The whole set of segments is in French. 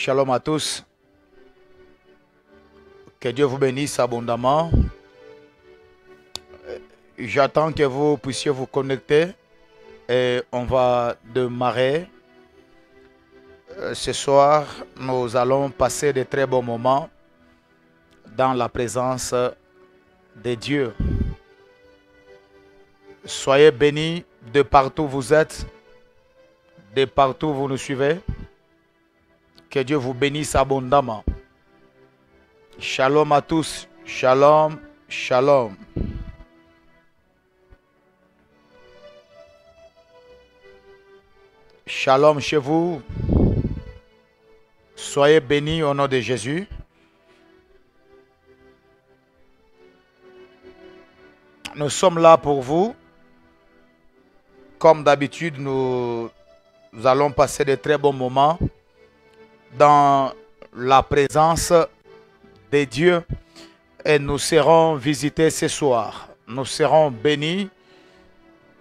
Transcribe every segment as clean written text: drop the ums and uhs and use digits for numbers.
Shalom à tous. Que Dieu vous bénisse abondamment. J'attends que vous puissiez vous connecter et on va démarrer. Ce soir, nous allons passer de très bons moments dans la présence de Dieu. Soyez bénis de partout où vous êtes, de partout où vous nous suivez. Que Dieu vous bénisse abondamment. Shalom à tous. Shalom, shalom. Shalom chez vous. Soyez bénis au nom de Jésus. Nous sommes là pour vous. Comme d'habitude, nous allons passer de très bons moments dans la présence de Dieu et nous serons visités ce soir. Nous serons bénis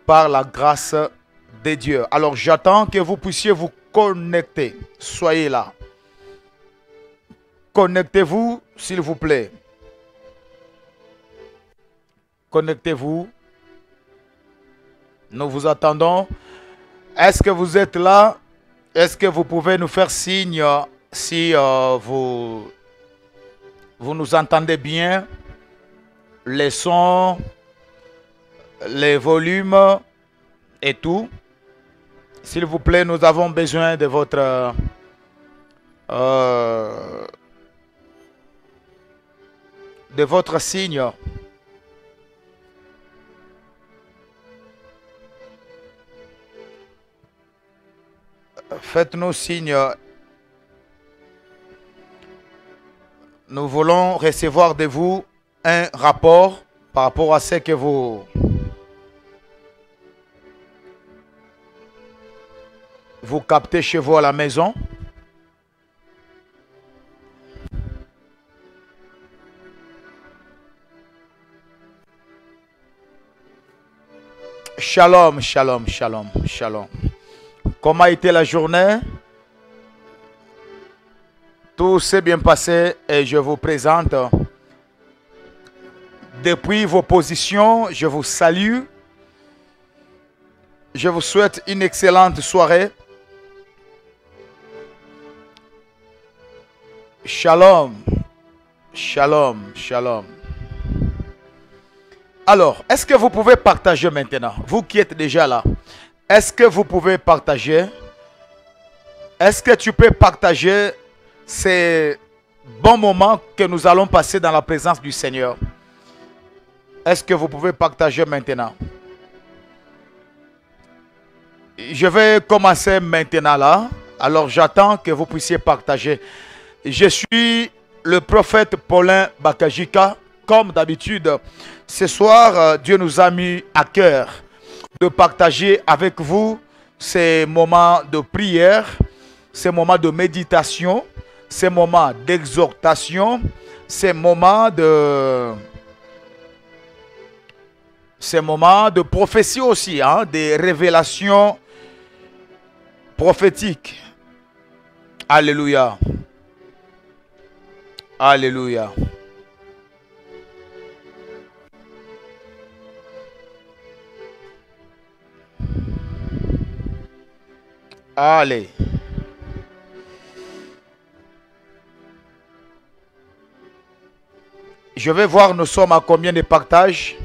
par la grâce de Dieu. Alors j'attends que vous puissiez vous connecter. Soyez là. Connectez-vous, s'il vous plaît. Connectez-vous. Nous vous attendons. Est-ce que vous êtes là? Est-ce que vous pouvez nous faire signe si vous nous entendez bien? Les sons, les volumes et tout. S'il vous plaît, nous avons besoin de votre signe. Faites-nous signe. Nous voulons recevoir de vous un rapport par rapport à ce que vous captez chez vous à la maison. Shalom, shalom, shalom, shalom. Comment a été la journée? Tout s'est bien passé et je vous présente. Depuis vos positions, je vous salue. Je vous souhaite une excellente soirée. Shalom, shalom, shalom. Alors, est-ce que vous pouvez partager maintenant? Vous qui êtes déjà là. Est-ce que vous pouvez partager? Est-ce que tu peux partager ces bons moments que nous allons passer dans la présence du Seigneur? Est-ce que vous pouvez partager maintenant? Je vais commencer maintenant là. Alors j'attends que vous puissiez partager. Je suis le prophète Paulin Bakajika. Comme d'habitude, ce soir, Dieu nous a mis à cœur de partager avec vous ces moments de prière, ces moments de méditation, ces moments d'exhortation, ces moments de prophétie aussi, des révélations prophétiques. Alléluia. Alléluia. Allez. Je vais voir, nous sommes à combien de partages?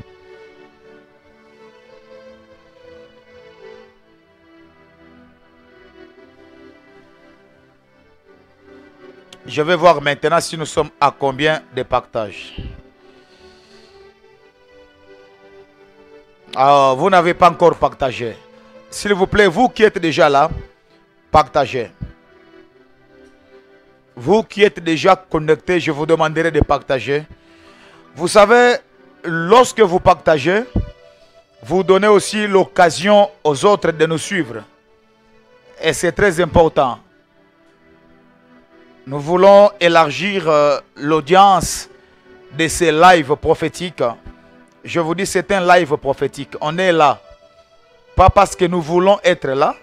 Je vais voir maintenant si nous sommes à combien de partages. Alors, vous n'avez pas encore partagé. S'il vous plaît, vous qui êtes déjà là, partagez. Vous qui êtes déjà connectés, je vous demanderai de partager. Vous savez, lorsque vous partagez, vous donnez aussi l'occasion aux autres de nous suivre. Et c'est très important. Nous voulons élargir l'audience de ces lives prophétiques. Je vous dis, c'est un live prophétique. On est là. Pas parce que nous voulons être là,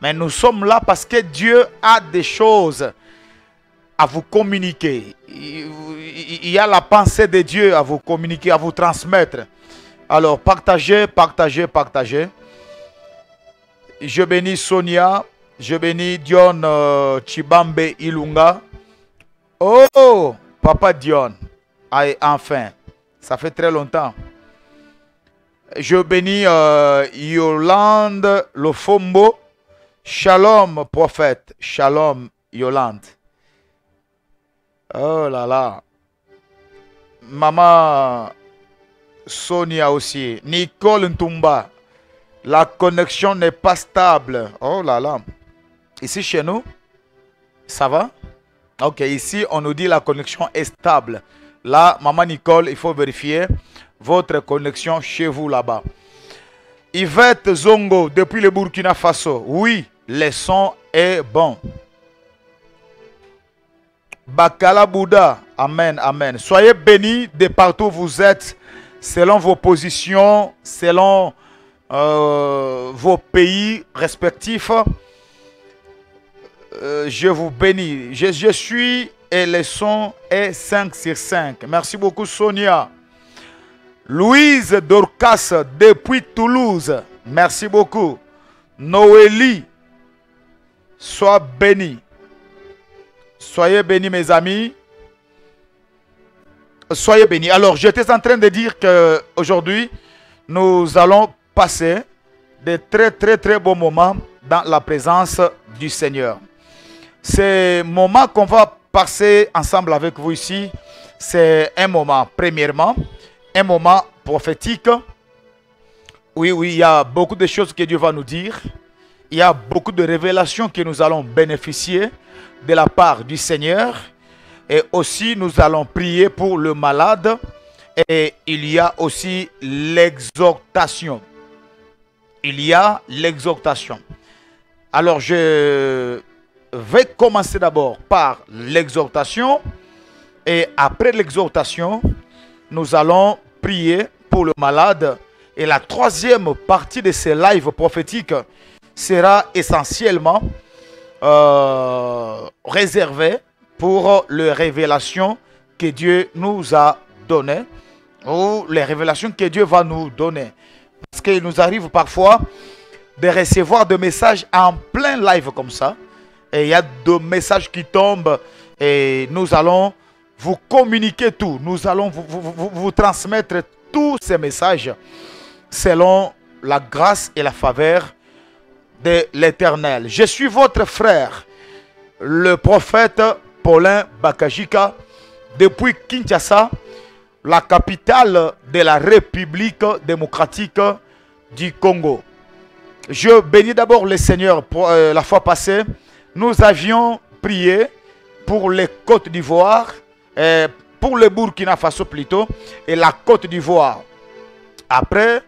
mais nous sommes là parce que Dieu a des choses à vous communiquer. Il y a la pensée de Dieu à vous communiquer, à vous transmettre. Alors, partagez, partagez, partagez. Je bénis Sonia. Je bénis Dion Chibambe Ilunga. Oh, Papa Dion. Aïe, enfin. Ça fait très longtemps. Je bénis Yolande Lofombo. Shalom, prophète. Shalom, Yolande. Oh là là. Maman Sonia aussi. Nicole Ntumba. La connexion n'est pas stable. Oh là là. Ici chez nous, ça va? Ok, ici on nous dit la connexion est stable. Là, maman Nicole, il faut vérifier votre connexion chez vous là-bas. Yvette Zongo, depuis le Burkina Faso. Oui, le son est bon. Bakala Bouddha, amen, amen. Soyez bénis de partout où vous êtes, selon vos positions, selon vos pays respectifs. Je vous bénis. Je suis et le son est 5 sur 5. Merci beaucoup Sonia. Louise Dorcas depuis Toulouse. Merci beaucoup. Noélie, sois bénie. Soyez bénis mes amis. Soyez bénis. Alors j'étais en train de dire qu'aujourd'hui nous allons passer de très bons moments dans la présence du Seigneur. Ces moments qu'on va passer ensemble avec vous ici, c'est un moment, premièrement, un moment prophétique. Oui, il y a beaucoup de choses que Dieu va nous dire. Il y a beaucoup de révélations que nous allons bénéficier de la part du Seigneur. Et aussi, nous allons prier pour le malade. Et il y a aussi l'exhortation. Il y a l'exhortation. Alors, je vais commencer d'abord par l'exhortation. Et après l'exhortation, nous allons prier pour le malade. Et la troisième partie de ces lives prophétiques sera essentiellement réservée pour les révélations que Dieu nous a données. Ou les révélations que Dieu va nous donner. Parce qu'il nous arrive parfois de recevoir des messages en plein live comme ça. Et il y a des messages qui tombent et nous allons vous communiquer tout. Nous allons vous transmettre tous ces messages selon la grâce et la faveur de l'Éternel. Je suis votre frère, le prophète Paulin Bakajika, depuis Kinshasa, la capitale de la République démocratique du Congo. Je bénis d'abord le Seigneur. Pour la fois passée, nous avions prié pour les Côtes d'Ivoire, pour le Burkina Faso plutôt, et la Côte d'Ivoire. Après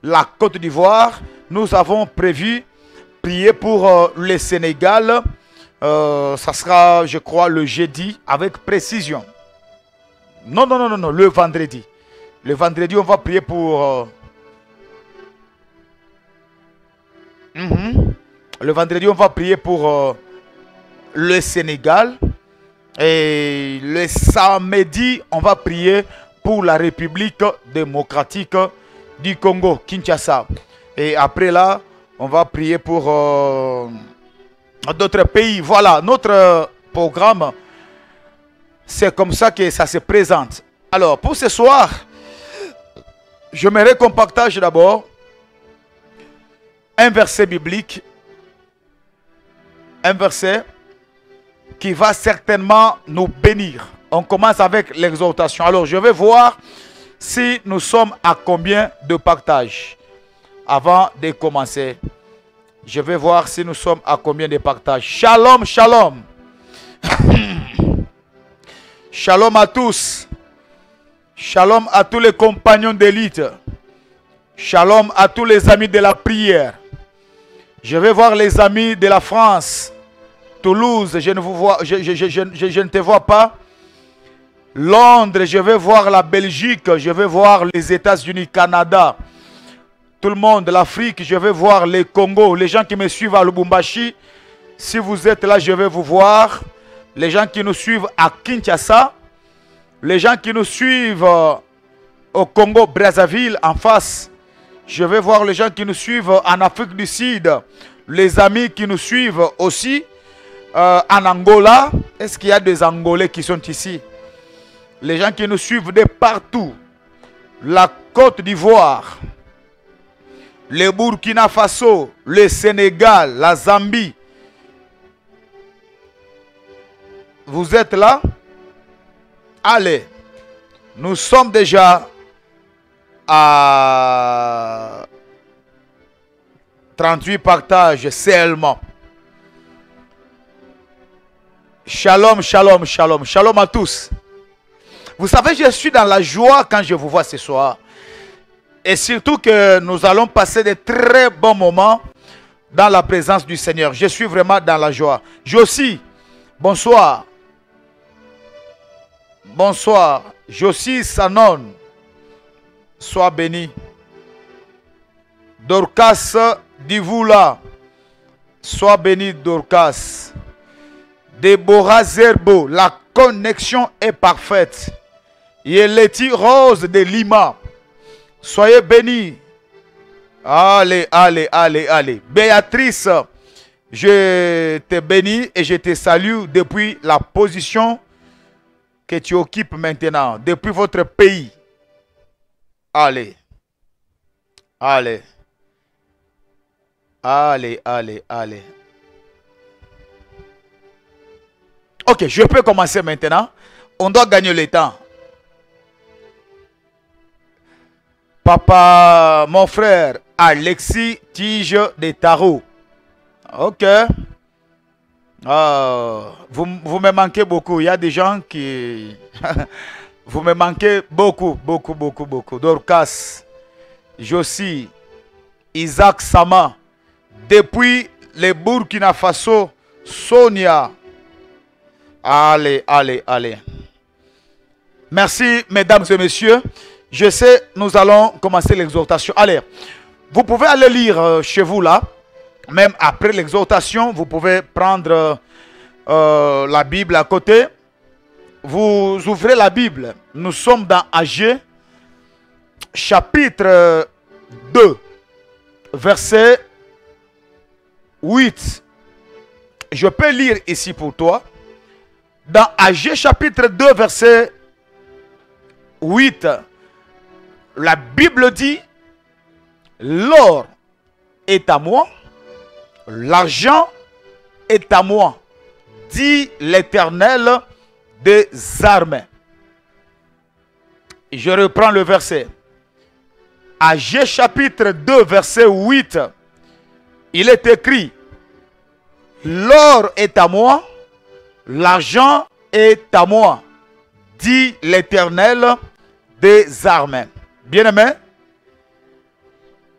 la Côte d'Ivoire, nous avons prévu prier pour le Sénégal. Ça sera, je crois, le jeudi avec précision. Non, le vendredi. Le vendredi, on va prier pour... Le vendredi, on va prier pour le Sénégal. Et le samedi, on va prier pour la République démocratique du Congo, Kinshasa. Et après là, on va prier pour d'autres pays. Voilà, notre programme, c'est comme ça que ça se présente. Alors, pour ce soir, j'aimerais qu'on partage d'abord un verset biblique. Un verset qui va certainement nous bénir. On commence avec l'exhortation. Alors, je vais voir si nous sommes à combien de partages. Avant de commencer, je vais voir si nous sommes à combien de partages. Shalom, shalom. Shalom à tous. Shalom à tous les compagnons d'élite. Shalom à tous les amis de la prière. Je vais voir les amis de la France. Toulouse, je ne vous vois, je ne te vois pas. Londres, je vais voir la Belgique, je vais voir les États-Unis, Canada. Tout le monde, l'Afrique, je vais voir les Congo. Les gens qui me suivent à Lubumbashi, si vous êtes là, je vais vous voir. les gens qui nous suivent à Kinshasa, les gens qui nous suivent au Congo, Brazzaville, en face. Je vais voir les gens qui nous suivent en Afrique du Sud, les amis qui nous suivent aussi en Angola. Est-ce qu'il y a des Angolais qui sont ici? Les gens qui nous suivent de partout. La Côte d'Ivoire, le Burkina Faso, le Sénégal, la Zambie. Vous êtes là? Allez, nous sommes déjà à 38 partages seulement. Shalom, shalom, shalom. Shalom à tous. Vous savez, je suis dans la joie quand je vous vois ce soir. Et surtout que nous allons passer de très bons moments dans la présence du Seigneur. Je suis vraiment dans la joie. Josie, bonsoir. Bonsoir. Josie Sanon, sois béni. Dorcas Divoula, sois béni Dorcas. Déborah Zerbo, la connexion est parfaite. Yeleti Rose de Lima, soyez bénis. Allez, allez, allez, allez. Béatrice, je te bénis et je te salue depuis la position que tu occupes maintenant, depuis votre pays. Allez. Allez. Allez, allez, allez. Ok, je peux commencer maintenant. On doit gagner le temps. Papa, mon frère, Alexis Tige de Tarot. Ok. Vous me manquez beaucoup. Il y a des gens qui... vous me manquez beaucoup, beaucoup, beaucoup, beaucoup. Dorcas, Josie, Isaac Sama. Depuis le Burkina Faso, Sonia. Allez, allez, allez. Merci, mesdames et messieurs. Je sais, nous allons commencer l'exhortation. Allez, vous pouvez aller lire chez vous là. Même après l'exhortation, vous pouvez prendre la Bible à côté. Vous ouvrez la Bible. Nous sommes dans Agé, chapitre 2, verset 8. Je peux lire ici pour toi. Dans Agé, chapitre 2, verset 8. La Bible dit, l'or est à moi, l'argent est à moi, dit l'Éternel des armées. Je reprends le verset. Agé chapitre 2, verset 8. Il est écrit, l'or est à moi, l'argent est à moi, dit l'Éternel des armées. Bien-aimés,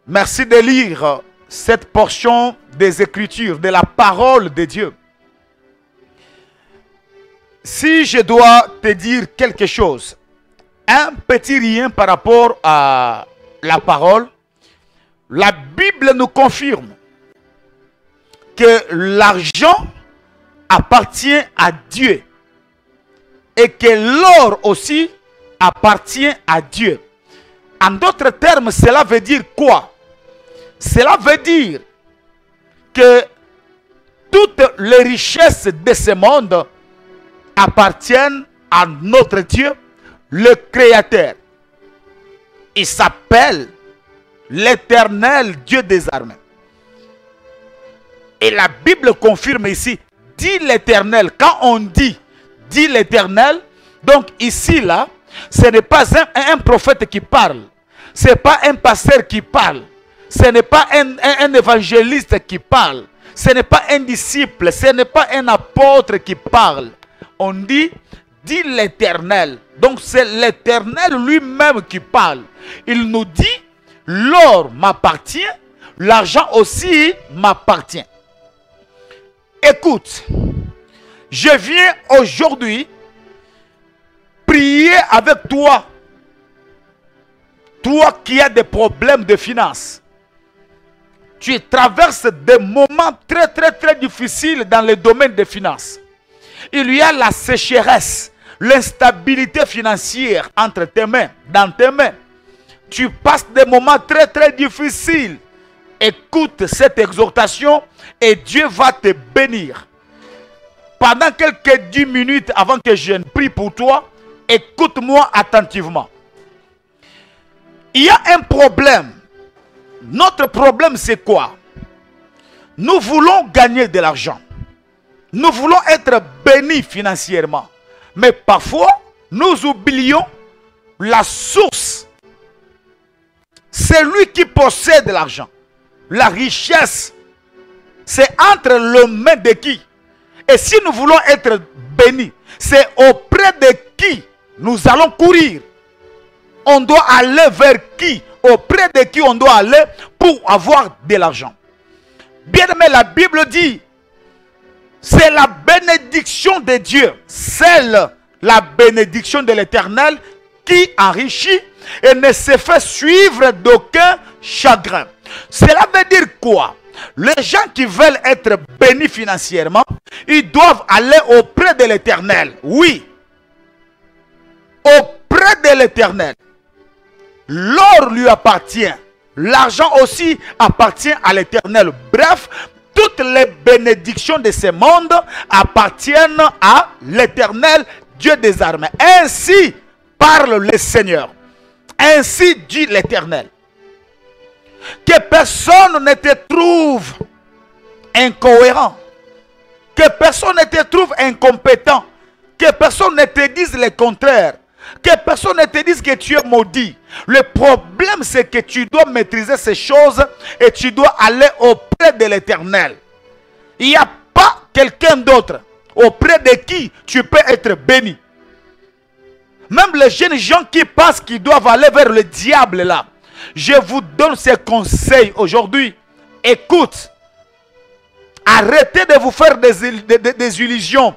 merci de lire cette portion des Écritures, de la parole de Dieu. Si je dois te dire quelque chose, un petit rien par rapport à la parole, la Bible nous confirme que l'argent appartient à Dieu et que l'or aussi appartient à Dieu. En d'autres termes, cela veut dire quoi? Cela veut dire que toutes les richesses de ce monde appartiennent à notre Dieu, le Créateur. Il s'appelle l'Éternel Dieu des armées. Et la Bible confirme ici, dit l'Éternel. Quand on dit l'Éternel, donc ici là, ce n'est pas un prophète qui parle. Ce n'est pas un pasteur qui parle. Ce n'est pas un évangéliste qui parle. Ce n'est pas un disciple. Ce n'est pas un apôtre qui parle. On dit l'Éternel. Donc c'est l'Éternel lui-même qui parle. Il nous dit, l'or m'appartient, l'argent aussi m'appartient. Écoute, je viens aujourd'hui prier avec toi. Toi qui as des problèmes de finances. Tu traverses des moments très difficiles dans le domaine des finances. Il y a la sécheresse, l'instabilité financière entre tes mains, dans tes mains. Tu passes des moments très très difficiles. Écoute cette exhortation et Dieu va te bénir. Pendant quelques 10 minutes avant que je ne prie pour toi, écoute-moi attentivement. Il y a un problème. Notre problème, c'est quoi? Nous voulons gagner de l'argent. Nous voulons être bénis financièrement. Mais parfois, nous oublions la source. C'est lui qui possède l'argent. La richesse, c'est entre les mains de qui? Et si nous voulons être bénis, c'est auprès de qui nous allons courir? On doit aller vers qui? Auprès de qui on doit aller pour avoir de l'argent? Bien aimé, la Bible dit, c'est la bénédiction de Dieu, celle, la bénédiction de l'Éternel qui enrichit et ne se fait suivre d'aucun chagrin. Cela veut dire quoi? Les gens qui veulent être bénis financièrement, ils doivent aller auprès de l'Éternel. Oui. Auprès de l'Éternel. L'or lui appartient. L'argent aussi appartient à l'Éternel. Bref, toutes les bénédictions de ce monde appartiennent à l'Éternel, Dieu des armées. Ainsi parle le Seigneur. Ainsi dit l'Éternel. Que personne ne te trouve incohérent. Que personne ne te trouve incompétent. Que personne ne te dise le contraire. Que personne ne te dise que tu es maudit. Le problème, c'est que tu dois maîtriser ces choses et tu dois aller auprès de l'Éternel. Il n'y a pas quelqu'un d'autre auprès de qui tu peux être béni. Même les jeunes gens qui pensent qu'ils doivent aller vers le diable là. Je vous donne ces conseils aujourd'hui. Écoute. Arrêtez de vous faire des illusions.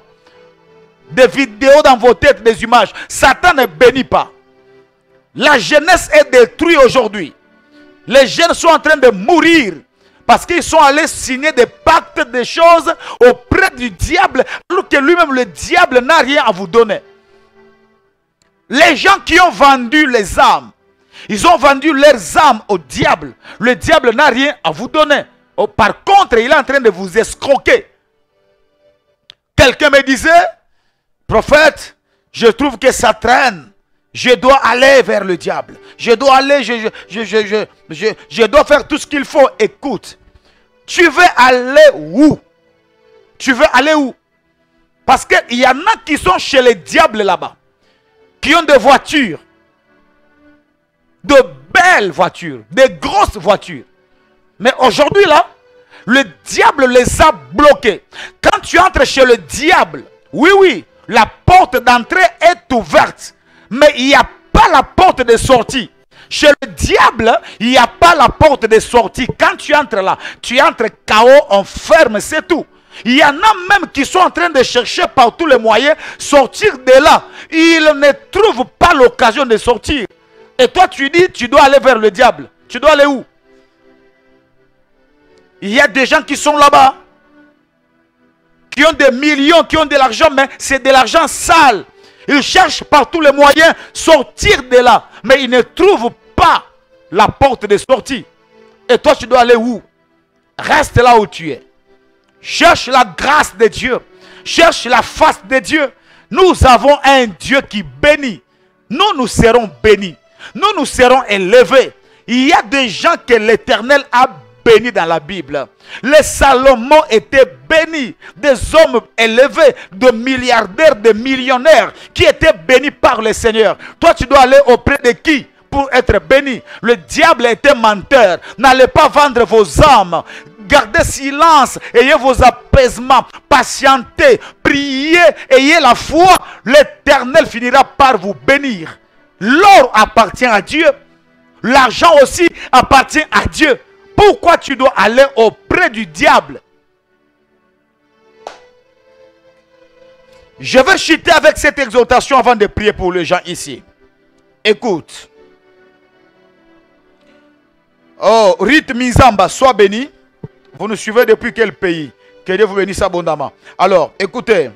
Des vidéos dans vos têtes, des images. Satan ne bénit pas. La jeunesse est détruite aujourd'hui. Les jeunes sont en train de mourir. Parce qu'ils sont allés signer des pactes, des choses auprès du diable. Alors que lui-même, le diable n'a rien à vous donner. Les gens qui ont vendu les âmes. Ils ont vendu leurs âmes au diable. Le diable n'a rien à vous donner. Par contre, il est en train de vous escroquer. Quelqu'un me disait, prophète, je trouve que ça traîne. Je dois aller vers le diable. Je dois aller, je dois faire tout ce qu'il faut. Écoute, tu veux aller où? Tu veux aller où? Parce qu'il y en a qui sont chez les diables là-bas. Qui ont des voitures. De belles voitures. Des grosses voitures. Mais aujourd'hui là, le diable les a bloqués. Quand tu entres chez le diable, oui, la porte d'entrée est ouverte. Mais il n'y a pas la porte de sortie. Chez le diable, il n'y a pas la porte de sortie. Quand tu entres là, tu entres KO, on ferme, c'est tout. Il y en a même qui sont en train de chercher par tous les moyens sortir de là. Ils ne trouvent pas l'occasion de sortir. Et toi, tu dis, tu dois aller vers le diable. Tu dois aller où? Il y a des gens qui sont là-bas. Qui ont des millions, qui ont de l'argent, mais c'est de l'argent sale. Ils cherchent par tous les moyens sortir de là. Mais ils ne trouvent pas la porte de sortie. Et toi, tu dois aller où? Reste là où tu es. Cherche la grâce de Dieu. Cherche la face de Dieu. Nous avons un Dieu qui bénit. Nous serons bénis. Nous serons élevés. Il y a des gens que l'Éternel a bénis dans la Bible. Les Salomon étaient bénis. Des hommes élevés, de milliardaires, de millionnaires qui étaient bénis par le Seigneur. Toi, tu dois aller auprès de qui pour être béni? Le diable était menteur. N'allez pas vendre vos âmes. Gardez silence, ayez vos apaisements, patientez, priez, ayez la foi. L'Éternel finira par vous bénir. L'or appartient à Dieu. L'argent aussi appartient à Dieu. Pourquoi tu dois aller auprès du diable? Je vais chuter avec cette exhortation avant de prier pour les gens ici. Écoute. Oh, Rite Mizamba, sois béni. Vous nous suivez depuis quel pays? Que Dieu vous bénisse abondamment. Alors, écoutez.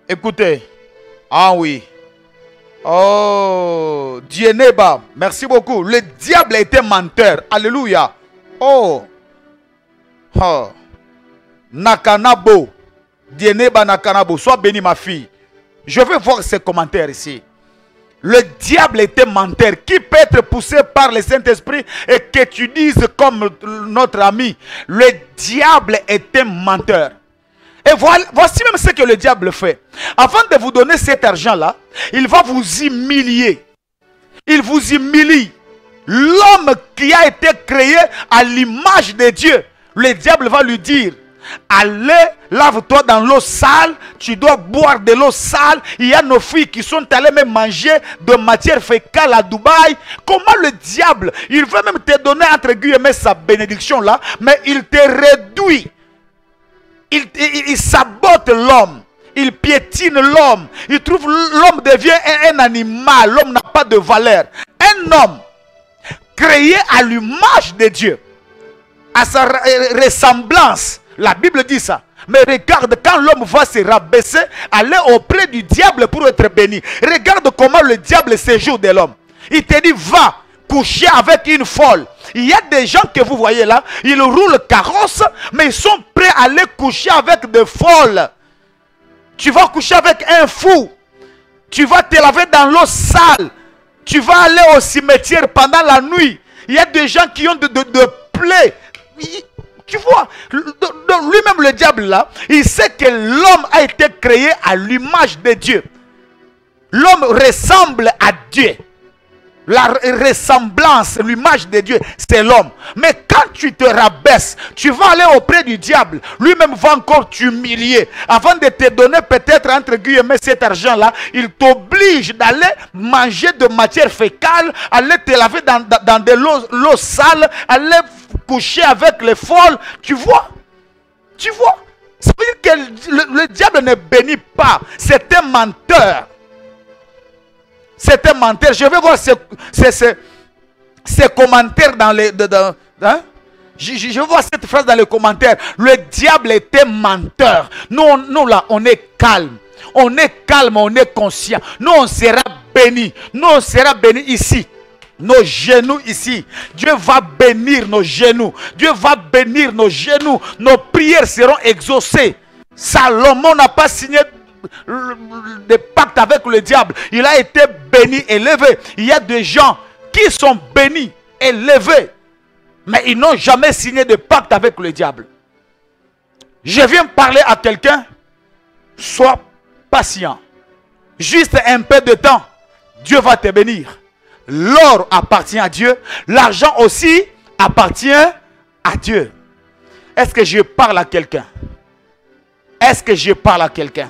Écoutez. Ah oui. Oh, Dieneba, merci beaucoup. Le diable était menteur. Alléluia. Oh. Oh. Nakanabo. Dieneba Nakanabo. Sois béni, ma fille. Je veux voir ces commentaires ici. Le diable était menteur. Qui peut être poussé par le Saint-Esprit et que tu dises comme notre ami, le diable était menteur. Et voici même ce que le diable fait. Avant de vous donner cet argent-là, il va vous humilier. Il vous humilie. L'homme qui a été créé à l'image de Dieu, le diable va lui dire, allez, lave-toi dans l'eau sale, tu dois boire de l'eau sale. Il y a nos filles qui sont allées même manger de matière fécale à Dubaï. Comment le diable, il veut même te donner entre guillemets sa bénédiction là, mais il te réduit. Il sabote l'homme. Il piétine l'homme. Il trouve l'homme devient un animal. L'homme n'a pas de valeur. Un homme créé à l'image de Dieu, à sa ressemblance. La Bible dit ça. Mais regarde, quand l'homme va se rabaisser, aller auprès du diable pour être béni. Regarde comment le diable séjourne de l'homme. Il te dit, va coucher avec une folle. Il y a des gens que vous voyez là, ils roulent carrosse, mais ils sont prêts à aller coucher avec des folles. Tu vas coucher avec un fou. Tu vas te laver dans l'eau sale. Tu vas aller au cimetière pendant la nuit. Il y a des gens qui ont de plaies. Tu vois, lui-même le diable là, il sait que l'homme a été créé à l'image de Dieu. L'homme ressemble à Dieu. La ressemblance, l'image de Dieu, c'est l'homme. Mais quand tu te rabaisses, tu vas aller auprès du diable. Lui-même va encore t'humilier. Avant de te donner peut-être entre guillemets cet argent-là, il t'oblige d'aller manger de matière fécale, aller te laver dans de l'eau sale, aller coucher avec les folles. Tu vois? Tu vois? Ça veut dire que le diable ne bénit pas. C'est un menteur. C'est un menteur. Je vais voir ces commentaires dans les... hein? Je vais voir cette phrase dans les commentaires. Le diable était menteur. Nous là, on est calme. On est calme, on est conscient. Nous, on sera bénis. Nous, on sera bénis ici. Nos genoux ici. Dieu va bénir nos genoux. Dieu va bénir nos genoux. Nos prières seront exaucées. Salomon n'a pas signé de pacte avec le diable. Il a été béni, élevé. Il y a des gens qui sont bénis, élevés, mais ils n'ont jamais signé de pacte avec le diable. Je viens parler à quelqu'un. Sois patient. Juste un peu de temps. Dieu va te bénir. L'or appartient à Dieu. L'argent aussi appartient à Dieu. Est-ce que je parle à quelqu'un? Est-ce que je parle à quelqu'un?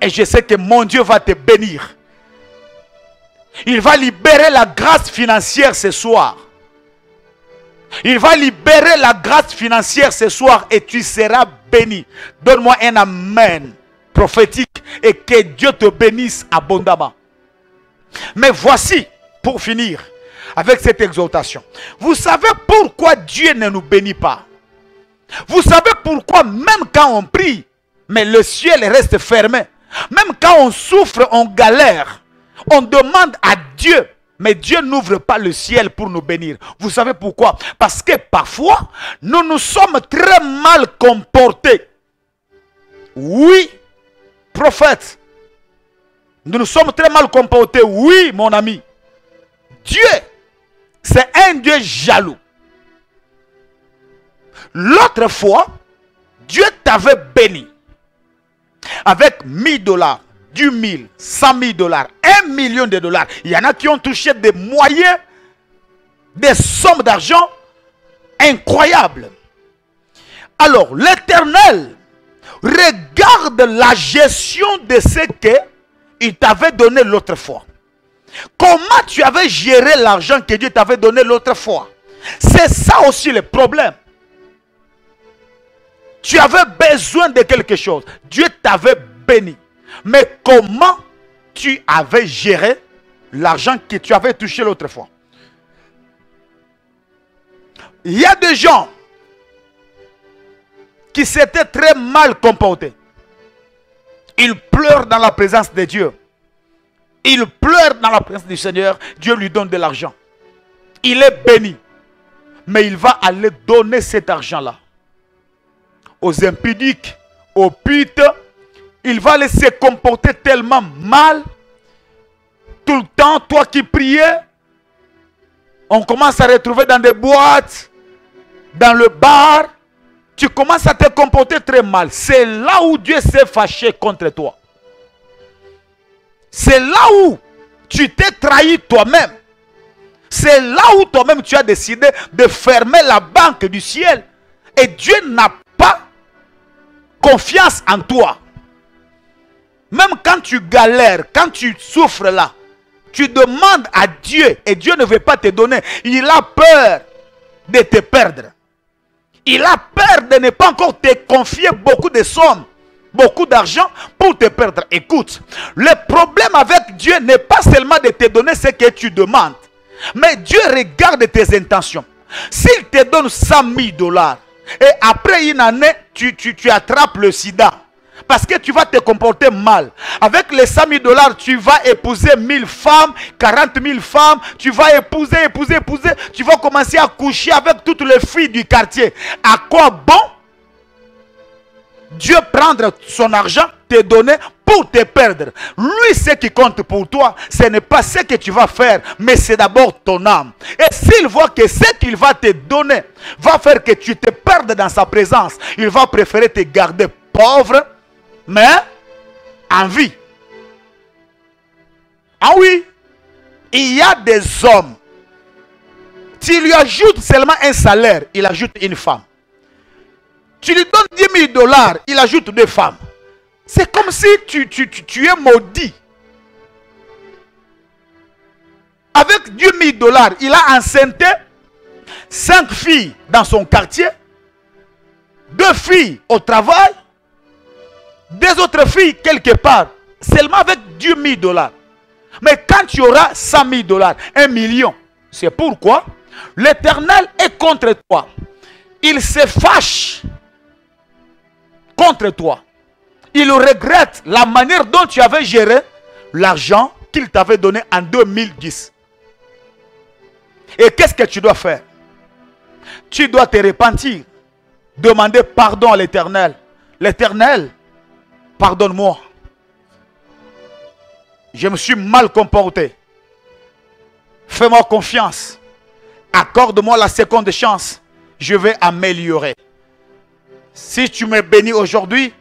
Et je sais que mon Dieu va te bénir. Il va libérer la grâce financière ce soir. Il va libérer la grâce financière ce soir et tu seras béni. Donne-moi un amen prophétique et que Dieu te bénisse abondamment. Mais voici, pour finir avec cette exhortation. Vous savez pourquoi Dieu ne nous bénit pas? Vous savez pourquoi même quand on prie, mais le ciel reste fermé? Même quand on souffre, on galère, on demande à Dieu, mais Dieu n'ouvre pas le ciel pour nous bénir. Vous savez pourquoi? Parce que parfois, nous nous sommes très mal comportés. Oui, prophète, nous nous sommes très mal comportés. Oui, mon ami. Dieu, c'est un Dieu jaloux. L'autre fois, Dieu t'avait béni. Avec 1000 $, 10 000, 100 000 $, 1 million de dollars. Il y en a qui ont touché des moyens, des sommes d'argent incroyables. Alors, l'Éternel regarde la gestion de ce qu'il t'avait donné l'autre fois. Comment tu avais géré l'argent que Dieu t'avait donné l'autre fois? C'est ça aussi le problème. Tu avais besoin de quelque chose. Dieu t'avait béni. Mais comment tu avais géré l'argent que tu avais touché l'autre fois? Il y a des gens qui s'étaient très mal comportés. Il pleure dans la présence de Dieu. Il pleure dans la présence du Seigneur. Dieu lui donne de l'argent. Il est béni. Mais il va aller donner cet argent-là aux impudiques, aux putes. Il va laisser comporter tellement mal. Tout le temps, toi qui priais, on commence à retrouver dans des boîtes, dans le bar. Tu commences à te comporter très mal. C'est là où Dieu s'est fâché contre toi. C'est là où tu t'es trahi toi-même. C'est là où toi-même tu as décidé de fermer la banque du ciel. Et Dieu n'a pas confiance en toi. Même quand tu galères, quand tu souffres là, tu demandes à Dieu et Dieu ne veut pas te donner. Il a peur de te perdre. Il a peur de ne pas encore te confier beaucoup de sommes, beaucoup d'argent pour te perdre. Écoute, le problème avec Dieu n'est pas seulement de te donner ce que tu demandes, mais Dieu regarde tes intentions. S'il te donne 100 000 $, et après une année, tu attrapes le sida, parce que tu vas te comporter mal. Avec les 100 000 $, tu vas épouser 1000 femmes, 40 000 femmes. Tu vas épouser. Tu vas commencer à coucher avec toutes les filles du quartier. À quoi bon Dieu prendre son argent, te donner pour te perdre? Lui, ce qui compte pour toi, ce n'est pas ce que tu vas faire, mais c'est d'abord ton âme. Et s'il voit que ce qu'il va te donner va faire que tu te perdes dans sa présence, il va préférer te garder pauvre, mais en vie. Ah oui, il y a des hommes, tu lui ajoutes seulement un salaire, il ajoute une femme. Tu lui donnes 10 000 $, il ajoute 2 femmes. C'est comme si tu es maudit. Avec 10 000 $, il a enceinté 5 filles dans son quartier, 2 filles au travail, 2 autres filles quelque part, seulement avec 10 000 $. Mais quand tu auras 100 000 $, 1 million, c'est pourquoi l'Éternel est contre toi. Il se fâche contre toi. Il regrette la manière dont tu avais géré l'argent qu'il t'avait donné en 2010. Et qu'est-ce que tu dois faire? Tu dois te repentir. Demander pardon à l'Éternel. L'Éternel, pardonne-moi. Je me suis mal comporté. Fais-moi confiance. Accorde-moi la seconde chance. Je vais améliorer. Si tu me bénis aujourd'hui,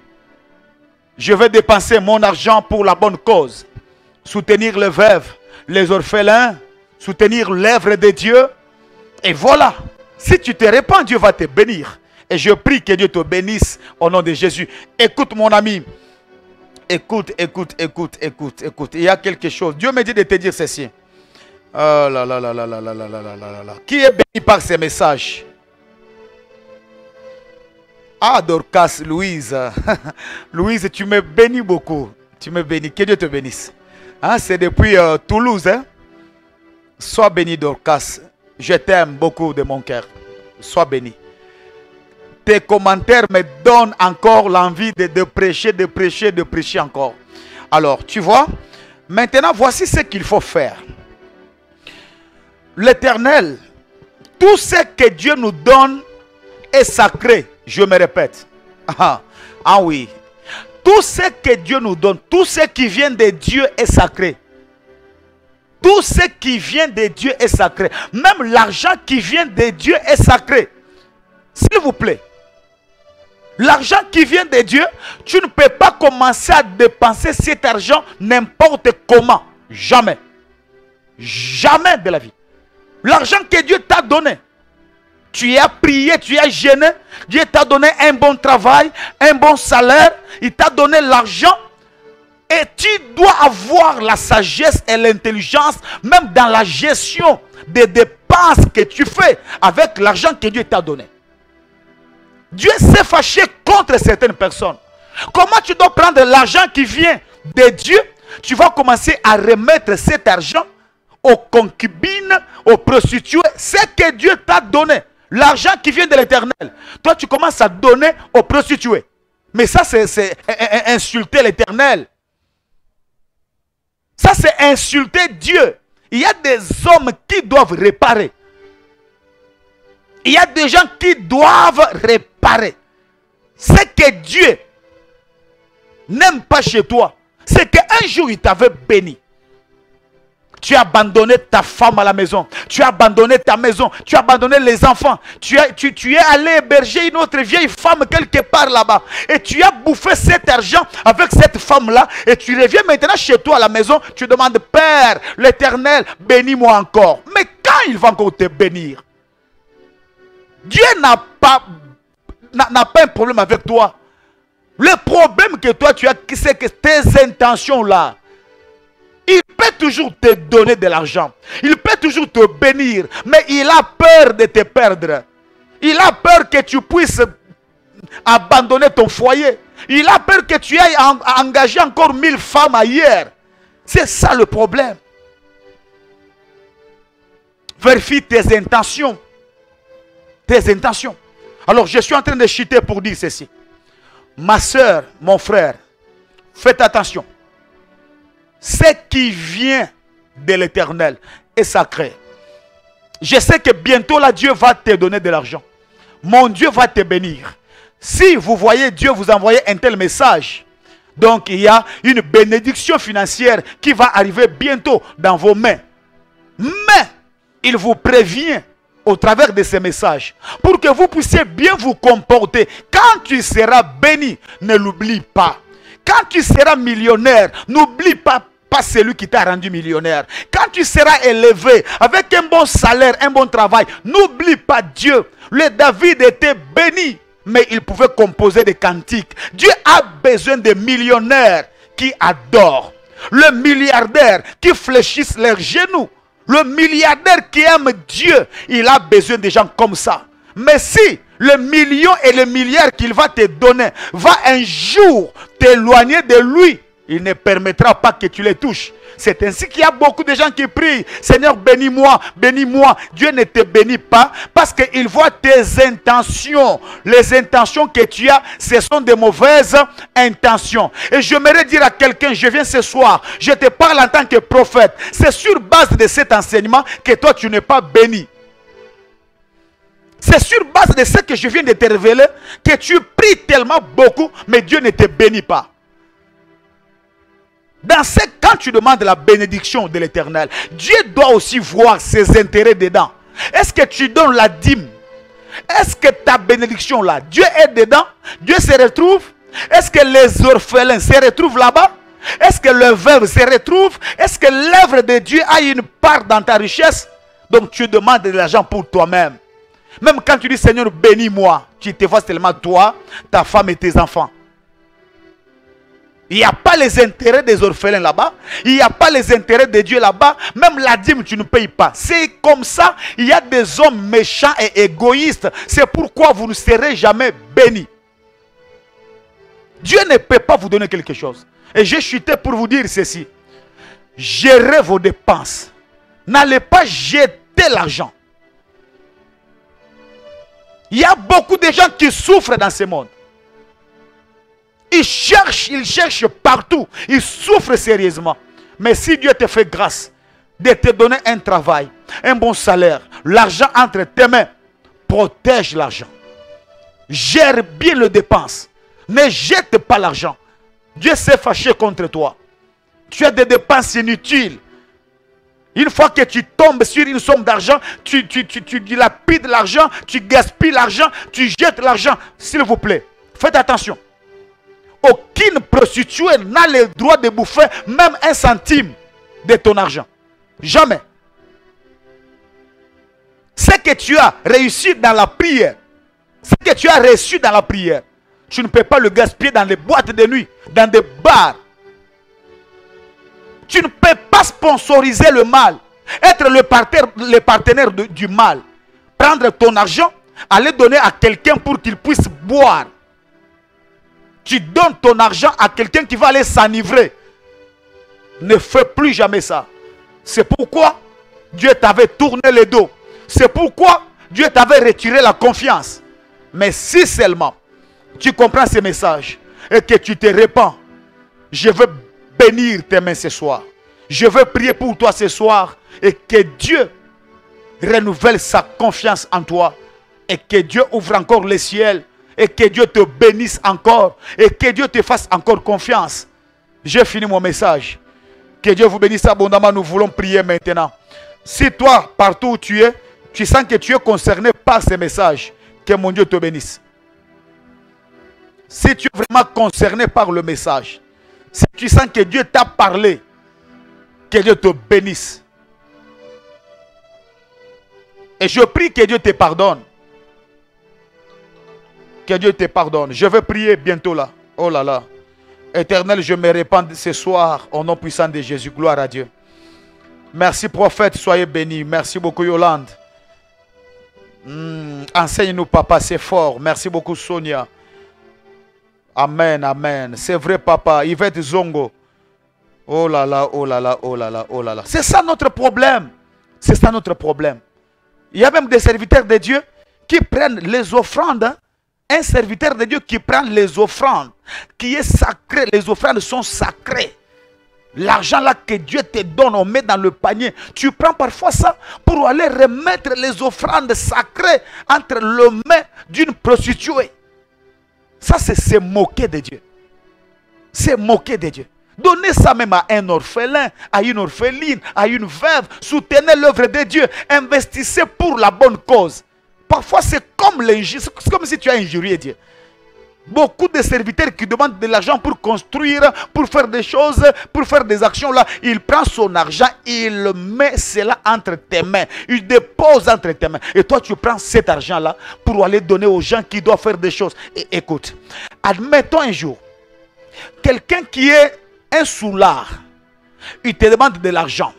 je vais dépenser mon argent pour la bonne cause. Soutenir les veuves, les orphelins, soutenir l'œuvre de Dieu. Et voilà. Si tu te répands, Dieu va te bénir. Et je prie que Dieu te bénisse au nom de Jésus. Écoute mon ami. Écoute. Il y a quelque chose. Dieu me dit de te dire ceci. Oh là là là là là là là là là là là. Qui est béni par ces messages? Ah, Dorcas, Louise. Louise, tu me bénis beaucoup. Tu me bénis. Que Dieu te bénisse. Hein, c'est depuis Toulouse. Hein? Sois béni, Dorcas. Je t'aime beaucoup de mon cœur. Sois béni. Tes commentaires me donnent encore l'envie de prêcher encore. Alors, tu vois, maintenant, voici ce qu'il faut faire. L'Éternel, tout ce que Dieu nous donne est sacré. Je me répète. Ah oui. Tout ce que Dieu nous donne, tout ce qui vient de Dieu est sacré. Tout ce qui vient de Dieu est sacré. Même l'argent qui vient de Dieu est sacré. S'il vous plaît. L'argent qui vient de Dieu, tu ne peux pas commencer à dépenser cet argent n'importe comment. Jamais. Jamais de la vie. L'argent que Dieu t'a donné. Tu as prié, tu as jeûné. Dieu t'a donné un bon travail, un bon salaire. Il t'a donné l'argent. Et tu dois avoir la sagesse et l'intelligence, même dans la gestion des dépenses que tu fais avec l'argent que Dieu t'a donné. Dieu s'est fâché contre certaines personnes. Comment tu dois prendre l'argent qui vient de Dieu? Tu vas commencer à remettre cet argent aux concubines, aux prostituées. C'est que Dieu t'a donné. L'argent qui vient de l'Éternel. Toi, tu commences à donner aux prostituées. Mais ça, c'est insulter l'Éternel. Ça, c'est insulter Dieu. Il y a des hommes qui doivent réparer. Il y a des gens qui doivent réparer. Ce que Dieu n'aime pas chez toi, c'est qu'un jour il t'avait béni. Tu as abandonné ta femme à la maison. Tu as abandonné ta maison. Tu as abandonné les enfants. Tu es allé héberger une autre vieille femme quelque part là-bas. Et tu as bouffé cet argent avec cette femme-là. Et tu reviens maintenant chez toi à la maison. Tu demandes, Père, l'Éternel, bénis-moi encore. Mais quand il va encore te bénir? Dieu n'a pas un problème avec toi. Le problème que toi tu as, c'est que tes intentions là, il peut toujours te donner de l'argent. Il peut toujours te bénir. Mais il a peur de te perdre. Il a peur que tu puisses abandonner ton foyer. Il a peur que tu ailles engager encore 1000 femmes ailleurs. C'est ça le problème. Vérifie tes intentions. Tes intentions. Alors je suis en train de chuter pour dire ceci. Ma soeur, mon frère, faites attention. Ce qui vient de l'Éternel est sacré. Je sais que bientôt là, Dieu va te donner de l'argent. Mon Dieu va te bénir. Si vous voyez Dieu vous envoyer un tel message, donc il y a une bénédiction financière qui va arriver bientôt dans vos mains. Mais il vous prévient au travers de ces messages pour que vous puissiez bien vous comporter. Quand tu seras béni, ne l'oublie pas. Quand tu seras millionnaire, n'oublie pas celui qui t'a rendu millionnaire. Quand tu seras élevé avec un bon salaire, un bon travail, n'oublie pas Dieu. Le David était béni, mais il pouvait composer des cantiques. Dieu a besoin de millionnaires qui adorent. Le milliardaire qui fléchissent leurs genoux. Le milliardaire qui aime Dieu, il a besoin de gens comme ça. Mais si le million et le milliard qu'il va te donner va un jour t'éloigner de lui, il ne permettra pas que tu les touches. C'est ainsi qu'il y a beaucoup de gens qui prient. Seigneur, bénis-moi, bénis-moi. Dieu ne te bénit pas parce qu'il voit tes intentions. Les intentions que tu as, ce sont de mauvaises intentions. Et j'aimerais dire à quelqu'un, je viens ce soir, je te parle en tant que prophète. C'est sur base de cet enseignement que toi tu n'es pas béni. C'est sur base de ce que je viens de te révéler que tu pries tellement beaucoup, mais Dieu ne te bénit pas. Quand tu demandes la bénédiction de l'Éternel, Dieu doit aussi voir ses intérêts dedans. Est-ce que tu donnes la dîme? Est-ce que ta bénédiction là, Dieu est dedans? Dieu se retrouve? Est-ce que les orphelins se retrouvent là-bas? Est-ce que le veuve se retrouve? Est-ce que l'œuvre de Dieu a une part dans ta richesse? Donc tu demandes de l'argent pour toi-même. Même quand tu dis Seigneur bénis-moi, tu te vois seulement toi, ta femme et tes enfants. Il n'y a pas les intérêts des orphelins là-bas. Il n'y a pas les intérêts de Dieu là-bas. Même la dîme, tu ne payes pas. C'est comme ça. Il y a des hommes méchants et égoïstes. C'est pourquoi vous ne serez jamais bénis. Dieu ne peut pas vous donner quelque chose. Et j'ai chuté pour vous dire ceci. Gérez vos dépenses. N'allez pas jeter l'argent. Il y a beaucoup de gens qui souffrent dans ce monde. Ils cherchent partout. Ils souffrent sérieusement. Mais si Dieu te fait grâce de te donner un travail, un bon salaire, l'argent entre tes mains, protège l'argent. Gère bien les dépenses. Ne jette pas l'argent. Dieu s'est fâché contre toi. Tu as des dépenses inutiles. Une fois que tu tombes sur une somme d'argent, tu dilapides l'argent, tu gaspilles l'argent, tu jettes l'argent. S'il vous plaît, faites attention. Aucune prostituée n'a le droit de bouffer même un centime de ton argent. Jamais. Ce que tu as réussi dans la prière, ce que tu as reçu dans la prière, tu ne peux pas le gaspiller dans les boîtes de nuit, dans des bars. Tu ne peux pas sponsoriser le mal, être le partenaire du mal. Prendre ton argent, aller donner à quelqu'un pour qu'il puisse boire. Tu donnes ton argent à quelqu'un qui va aller s'enivrer. Ne fais plus jamais ça. C'est pourquoi Dieu t'avait tourné le dos. C'est pourquoi Dieu t'avait retiré la confiance. Mais si seulement tu comprends ces messages, et que tu te répands, je veux bénir tes mains ce soir. Je veux prier pour toi ce soir et que Dieu renouvelle sa confiance en toi et que Dieu ouvre encore les ciels et que Dieu te bénisse encore et que Dieu te fasse encore confiance. J'ai fini mon message. Que Dieu vous bénisse abondamment. Nous voulons prier maintenant. Si toi, partout où tu es, tu sens que tu es concerné par ces messages, que mon Dieu te bénisse. Si tu es vraiment concerné par le message, si tu sens que Dieu t'a parlé, que Dieu te bénisse. Et je prie que Dieu te pardonne. Que Dieu te pardonne. Je vais prier bientôt là. Oh là là. Éternel, je me répands ce soir au nom puissant de Jésus. Gloire à Dieu. Merci prophète, soyez bénis. Merci beaucoup Yolande. Enseigne-nous papa, c'est fort. Merci beaucoup Sonia. Amen, amen. C'est vrai papa. Yvette Zongo. Oh là là, oh là là, oh là là, oh là là. C'est ça notre problème. C'est ça notre problème. Il y a même des serviteurs de Dieu qui prennent les offrandes. Hein? Un serviteur de Dieu qui prend les offrandes, qui est sacré. Les offrandes sont sacrées. L'argent là que Dieu te donne, on met dans le panier. Tu prends parfois ça pour aller remettre les offrandes sacrées entre les mains d'une prostituée. Ça, c'est se moquer de Dieu. C'est moquer de Dieu. Donnez ça même à un orphelin, à une orpheline, à une veuve. Soutenez l'œuvre de Dieu. Investissez pour la bonne cause. Parfois, c'est comme l'injure. C'est comme si tu as injurié Dieu. Beaucoup de serviteurs qui demandent de l'argent pour construire, pour faire des choses, pour faire des actions là. Il prend son argent, il met cela entre tes mains. Il dépose entre tes mains. Et toi, tu prends cet argent là pour aller donner aux gens qui doivent faire des choses. Et écoute, admettons un jour, quelqu'un qui est un soulard, il te demande de l'argent.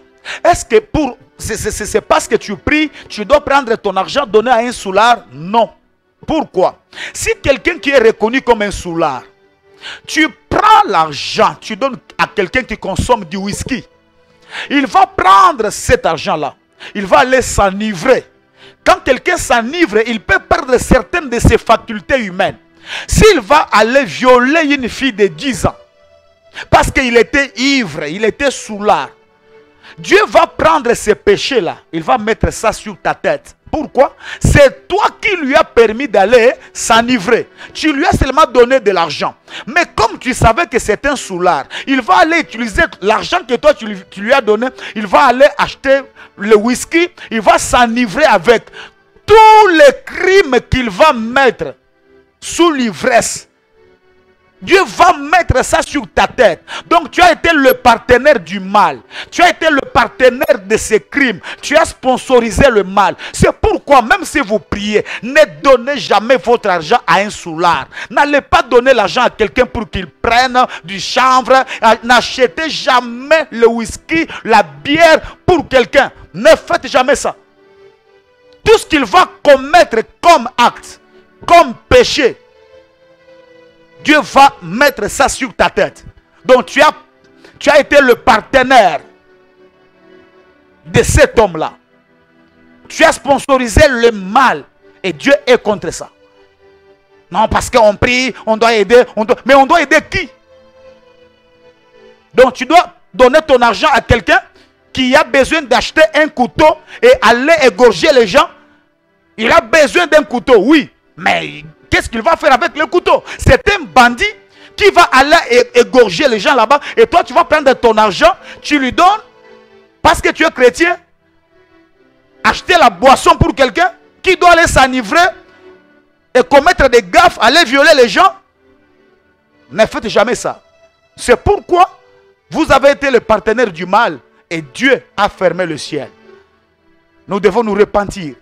Est-ce que pour... c'est parce que tu pries, tu dois prendre ton argent, donner à un soulard? Non. Pourquoi? Si quelqu'un qui est reconnu comme un soulard, tu prends l'argent, tu donnes à quelqu'un qui consomme du whisky, il va prendre cet argent-là, il va aller s'enivrer. Quand quelqu'un s'enivre, il peut perdre certaines de ses facultés humaines. S'il va aller violer une fille de 10 ans, parce qu'il était ivre, il était soulard, Dieu va prendre ces péchés-là, il va mettre ça sur ta tête. Pourquoi? C'est toi qui lui as permis d'aller s'enivrer. Tu lui as seulement donné de l'argent. Mais comme tu savais que c'est un soulard, il va aller utiliser l'argent que toi tu lui as donné. Il va aller acheter le whisky. Il va s'enivrer avec tous les crimes qu'il va mettre sous l'ivresse. Dieu va mettre ça sur ta tête. Donc tu as été le partenaire du mal. Tu as été le partenaire de ces crimes. Tu as sponsorisé le mal. C'est pourquoi même si vous priez, ne donnez jamais votre argent à un soulard. N'allez pas donner l'argent à quelqu'un pour qu'il prenne du chanvre. N'achetez jamais le whisky, la bière pour quelqu'un. Ne faites jamais ça. Tout ce qu'il va commettre comme acte, comme péché, Dieu va mettre ça sur ta tête. Donc tu as été le partenaire de cet homme-là. Tu as sponsorisé le mal. Et Dieu est contre ça. Non, parce qu'on prie, on doit aider. Mais on doit aider qui? Donc tu dois donner ton argent à quelqu'un qui a besoin d'acheter un couteau et aller égorger les gens. Il a besoin d'un couteau, oui. Mais... qu'est-ce qu'il va faire avec le couteau? C'est un bandit qui va aller égorger les gens là-bas. Et toi, tu vas prendre ton argent, tu lui donnes, parce que tu es chrétien, acheter la boisson pour quelqu'un qui doit aller s'enivrer et commettre des gaffes, aller violer les gens. Ne faites jamais ça. C'est pourquoi vous avez été le partenaire du mal et Dieu a fermé le ciel. Nous devons nous repentir.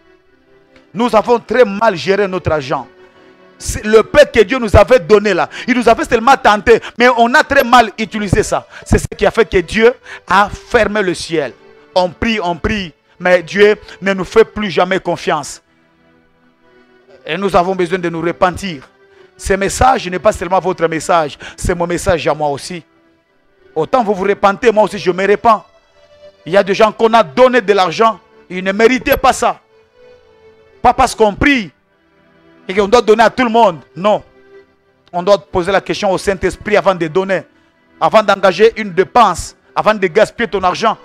Nous avons très mal géré notre argent. Le peu que Dieu nous avait donné là, il nous avait tellement tenté, mais on a très mal utilisé ça. C'est ce qui a fait que Dieu a fermé le ciel. On prie, mais Dieu ne nous fait plus jamais confiance. Et nous avons besoin de nous repentir. Ce message n'est pas seulement votre message, c'est mon message à moi aussi. Autant vous vous repentez, moi aussi je me repens. Il y a des gens qu'on a donné de l'argent, ils ne méritaient pas ça. Pas parce qu'on prie et qu'on doit donner à tout le monde. Non. On doit poser la question au Saint-Esprit avant de donner. Avant d'engager une dépense, avant de gaspiller ton argent.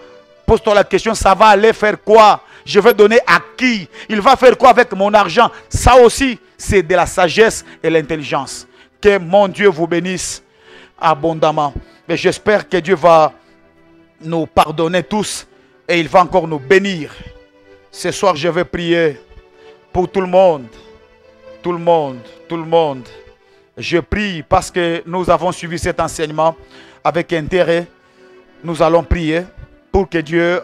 Pose-toi la question, ça va aller faire quoi? Je vais donner à qui? Il va faire quoi avec mon argent? Ça aussi, c'est de la sagesse et l'intelligence. Que mon Dieu vous bénisse abondamment. Mais j'espère que Dieu va nous pardonner tous et il va encore nous bénir. Ce soir, je vais prier pour tout le monde. Tout le monde, tout le monde. Je prie parce que nous avons suivi cet enseignement avec intérêt. Nous allons prier pour que Dieu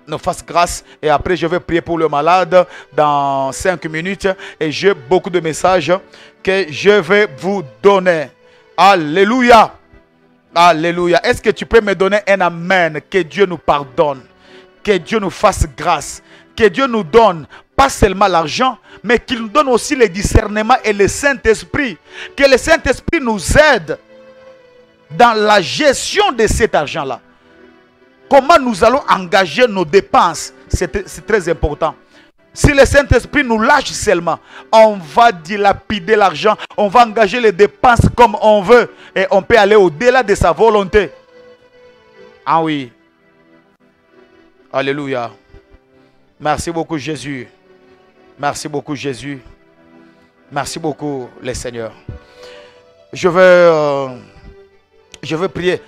nous fasse grâce. Et après, je vais prier pour le malade dans 5 minutes. Et j'ai beaucoup de messages que je vais vous donner. Alléluia. Alléluia. Est-ce que tu peux me donner un amen? Que Dieu nous pardonne. Que Dieu nous fasse grâce. Que Dieu nous donne pas seulement l'argent, mais qu'il nous donne aussi le discernement et le Saint-Esprit. Que le Saint-Esprit nous aide dans la gestion de cet argent-là. Comment nous allons engager nos dépenses, c'est très important. Si le Saint-Esprit nous lâche seulement, on va dilapider l'argent, on va engager les dépenses comme on veut et on peut aller au-delà de sa volonté. Ah oui. Alléluia. Merci beaucoup Jésus. Merci beaucoup Jésus. Merci beaucoup le Seigneur. Je vais prier.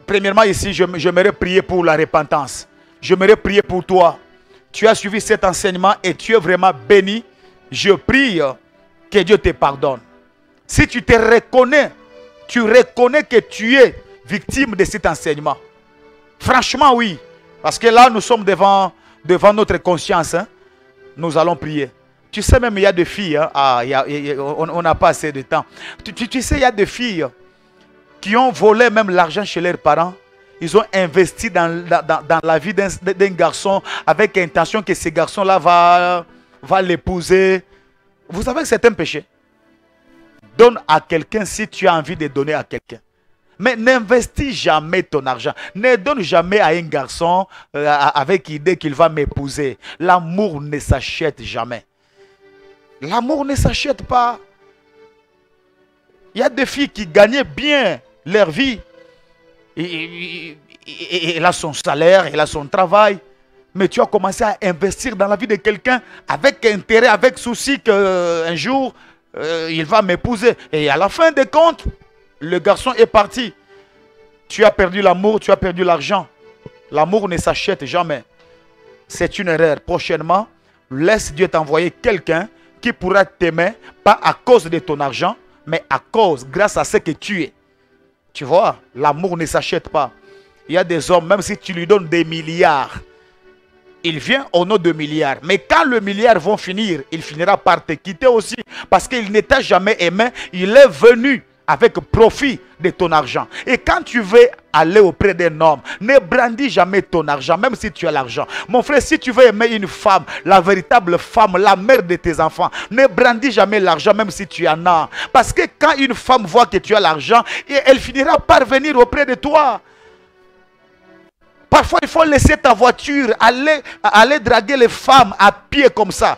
Premièrement ici, j'aimerais prier pour la repentance. J'aimerais prier pour toi. Tu as suivi cet enseignement et tu es vraiment béni. Je prie que Dieu te pardonne. Si tu te reconnais, tu reconnais que tu es victime de cet enseignement. Franchement oui. Parce que là nous sommes devant notre conscience. Hein. Nous allons prier. Tu sais même il y a des filles. Hein. On n'a pas assez de temps. Tu sais il y a des filles qui ont volé même l'argent chez leurs parents. Ils ont investi dans la vie d'un garçon avec l'intention que ce garçon-là va l'épouser. Vous savez que c'est un péché. Donne à quelqu'un si tu as envie de donner à quelqu'un. Mais n'investis jamais ton argent. Ne donne jamais à un garçon avec l'idée qu'il va m'épouser. L'amour ne s'achète jamais. L'amour ne s'achète pas. Il y a des filles qui gagnaient bien leur vie. Elle a son salaire, elle a son travail. Mais tu as commencé à investir dans la vie de quelqu'un avec intérêt, avec souci qu'un jour, il va m'épouser. Et à la fin des comptes, le garçon est parti. Tu as perdu l'amour, tu as perdu l'argent. L'amour ne s'achète jamais. C'est une erreur. Prochainement, laisse Dieu t'envoyer quelqu'un qui pourra t'aimer, pas à cause de ton argent, mais à cause, grâce à ce que tu es. Tu vois, l'amour ne s'achète pas. Il y a des hommes, même si tu lui donnes des milliards, il vient au nom de milliards. Mais quand le milliard va finir, il finira par te quitter aussi. Parce qu'il ne t'a jamais aimé. Il est venu avec profit de ton argent. Et quand tu veux aller auprès d'un homme, ne brandis jamais ton argent, même si tu as l'argent. Mon frère, si tu veux aimer une femme, la véritable femme, la mère de tes enfants, ne brandis jamais l'argent, même si tu en as. Parce que quand une femme voit que tu as l'argent, elle finira par venir auprès de toi. Parfois, il faut laisser ta voiture, aller draguer les femmes à pied comme ça.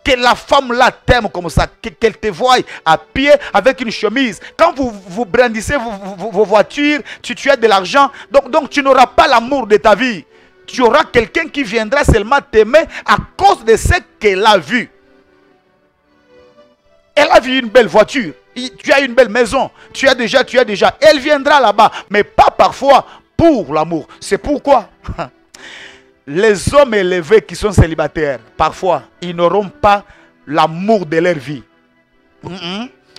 Que la femme là t'aime comme ça, qu'elle te voie à pied avec une chemise. Quand vous brandissez vos voitures, tu as de l'argent, donc tu n'auras pas l'amour de ta vie. Tu auras quelqu'un qui viendra seulement t'aimer à cause de ce qu'elle a vu. Elle a vu une belle voiture, tu as une belle maison, tu as déjà. Elle viendra là-bas, mais pas parfois pour l'amour. C'est pourquoi les hommes élevés qui sont célibataires, parfois, ils n'auront pas l'amour de leur vie.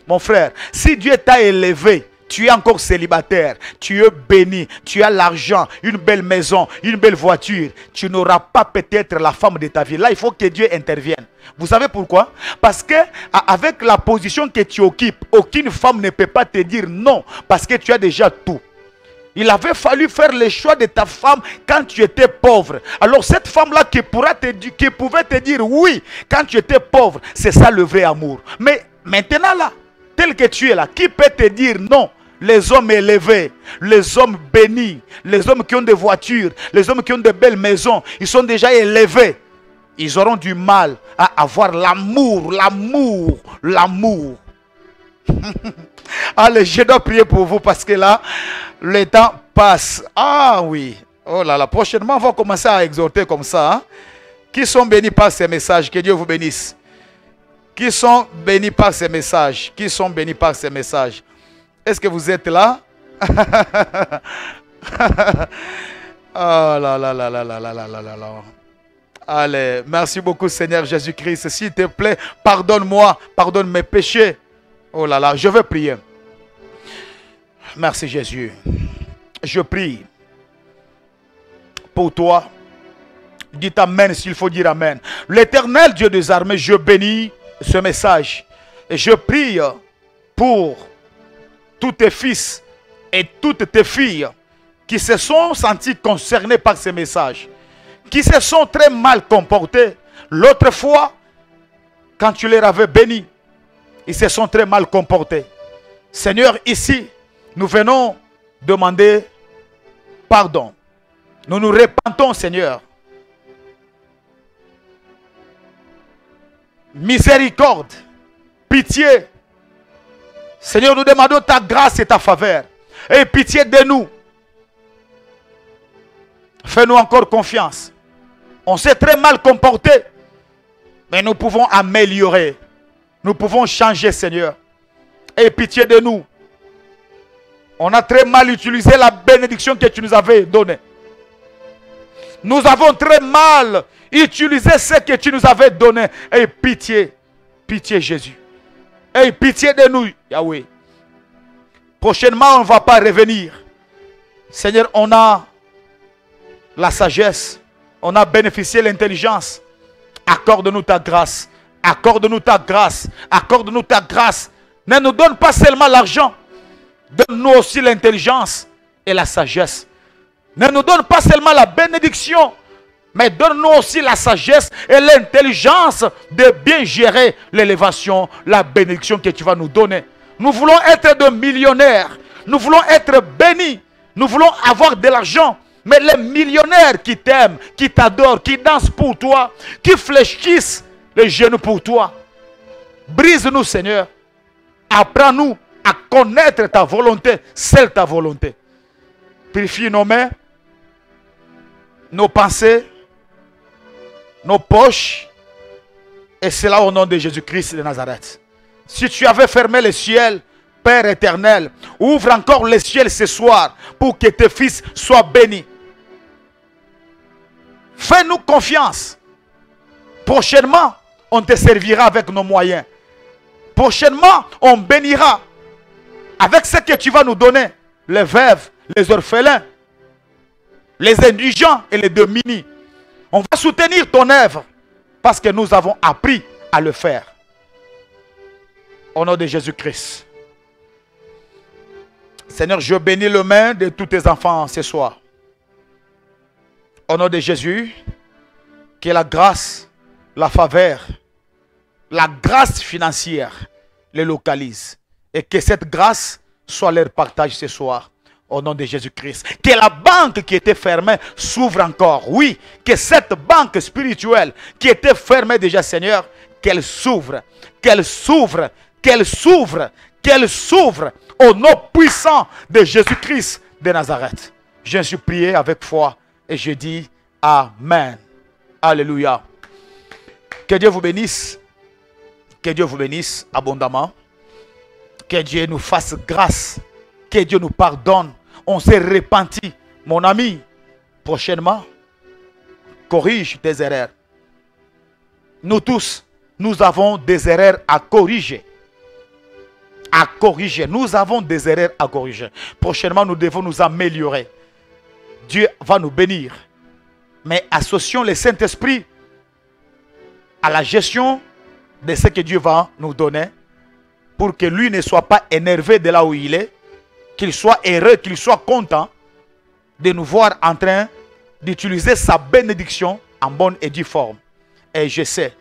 Mon frère, si Dieu t'a élevé, tu es encore célibataire, tu es béni, tu as l'argent, une belle maison, une belle voiture, tu n'auras pas peut-être la femme de ta vie. Là, il faut que Dieu intervienne. Vous savez pourquoi? Parce que avec la position que tu occupes, aucune femme ne peut pas te dire non, parce que tu as déjà tout. Il avait fallu faire le choix de ta femme quand tu étais pauvre. Alors cette femme-là qui pouvait te dire oui quand tu étais pauvre, c'est ça le vrai amour. Mais maintenant là, tel que tu es là, qui peut te dire non? Les hommes élevés, les hommes bénis, les hommes qui ont des voitures, les hommes qui ont de belles maisons, ils sont déjà élevés. Ils auront du mal à avoir l'amour. Allez, je dois prier pour vous parce que là, le temps passe. Ah oui. Oh là là. Prochainement, on va commencer à exhorter comme ça. Hein? Qui sont bénis par ces messages? Que Dieu vous bénisse. Qui sont bénis par ces messages? Qui sont bénis par ces messages? Est-ce que vous êtes là? Oh là là là là là là là là là là. Allez, merci beaucoup Seigneur Jésus-Christ. S'il te plaît, pardonne-moi, pardonne mes péchés. Oh là là, je vais prier. Merci Jésus. Je prie pour toi. Dites Amen s'il faut dire Amen. L'Éternel Dieu des armées, je bénis ce message. Et je prie pour tous tes fils et toutes tes filles qui se sont sentis concernés par ces messages, qui se sont très mal comportés. L'autre fois, quand tu les avais bénis, ils se sont très mal comportés. Seigneur, ici, nous venons demander pardon. Nous nous repentons, Seigneur. Miséricorde, pitié. Seigneur, nous demandons ta grâce et ta faveur. Et pitié de nous. Fais-nous encore confiance. On s'est très mal comporté. Mais nous pouvons améliorer. Nous pouvons changer, Seigneur. Et pitié de nous. On a très mal utilisé la bénédiction que tu nous avais donnée. Nous avons très mal utilisé ce que tu nous avais donné. Et pitié. Pitié, Jésus. Et pitié de nous, Yahweh. Prochainement, on ne va pas revenir. Seigneur, on a la sagesse. On a bénéficié de l'intelligence. Accorde-nous ta grâce. Accorde-nous ta grâce. Accorde-nous ta grâce. Ne nous donne pas seulement l'argent. Donne-nous aussi l'intelligence et la sagesse. Ne nous donne pas seulement la bénédiction, mais donne-nous aussi la sagesse et l'intelligence de bien gérer l'élévation, la bénédiction que tu vas nous donner. Nous voulons être de millionnaires. Nous voulons être bénis. Nous voulons avoir de l'argent. Mais les millionnaires qui t'aiment, qui t'adorent, qui dansent pour toi, qui fléchissent les genoux pour toi. Brise-nous, Seigneur. Apprends-nous à connaître ta volonté, seule ta volonté. Purifie nos mains, nos pensées, nos poches. Et cela au nom de Jésus-Christ de Nazareth. Si tu avais fermé les ciels, Père éternel, ouvre encore les ciels ce soir pour que tes fils soient bénis. Fais-nous confiance. Prochainement, on te servira avec nos moyens. Prochainement, on bénira avec ce que tu vas nous donner. Les veuves, les orphelins, les indigents et les démunis. On va soutenir ton œuvre parce que nous avons appris à le faire. Au nom de Jésus-Christ. Seigneur, je bénis les mains de tous tes enfants ce soir. Au nom de Jésus, que la grâce, la faveur, la grâce financière les localise. Et que cette grâce soit leur partage ce soir. Au nom de Jésus-Christ. Que la banque qui était fermée s'ouvre encore. Oui, que cette banque spirituelle qui était fermée déjà, Seigneur, qu'elle s'ouvre. Qu'elle s'ouvre. Qu'elle s'ouvre. Qu'elle s'ouvre. Au nom puissant de Jésus-Christ de Nazareth. Je suis prié avec foi. Et je dis Amen. Alléluia. Que Dieu vous bénisse. Que Dieu vous bénisse abondamment. Que Dieu nous fasse grâce. Que Dieu nous pardonne. On s'est repenti. Mon ami, prochainement, corrige tes erreurs. Nous tous, nous avons des erreurs à corriger. À corriger. Nous avons des erreurs à corriger. Prochainement, nous devons nous améliorer. Dieu va nous bénir. Mais associons le Saint-Esprit à la gestion de ce que Dieu va nous donner pour que lui ne soit pas énervé de là où il est, qu'il soit heureux, qu'il soit content de nous voir en train d'utiliser sa bénédiction en bonne et due forme. Et je sais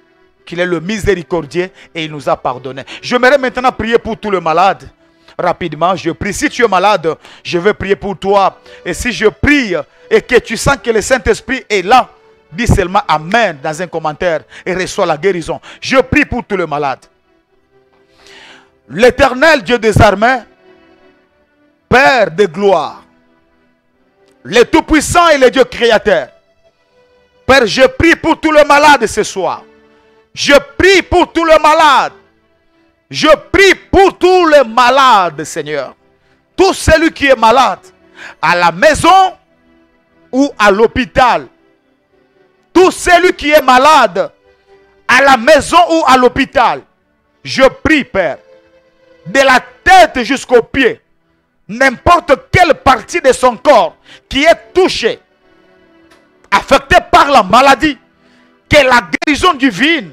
qu'il est le miséricordieux et il nous a pardonné. J'aimerais maintenant prier pour tous les malades. Rapidement, je prie. Si tu es malade, je vais prier pour toi. Et si je prie et que tu sens que le Saint-Esprit est là, dis seulement Amen dans un commentaire et reçois la guérison. Je prie pour tous les malades. L'Éternel Dieu des armées, Père de gloire, le Tout-Puissant et le Dieu Créateur, Père, je prie pour tous les malades ce soir. Je prie pour tous les malades. Je prie pour tous les malades, Seigneur. Tout celui qui est malade, à la maison ou à l'hôpital. Tout celui qui est malade, à la maison ou à l'hôpital. Je prie, Père, de la tête jusqu'aux pieds, n'importe quelle partie de son corps qui est touchée, affectée par la maladie, que la guérison divine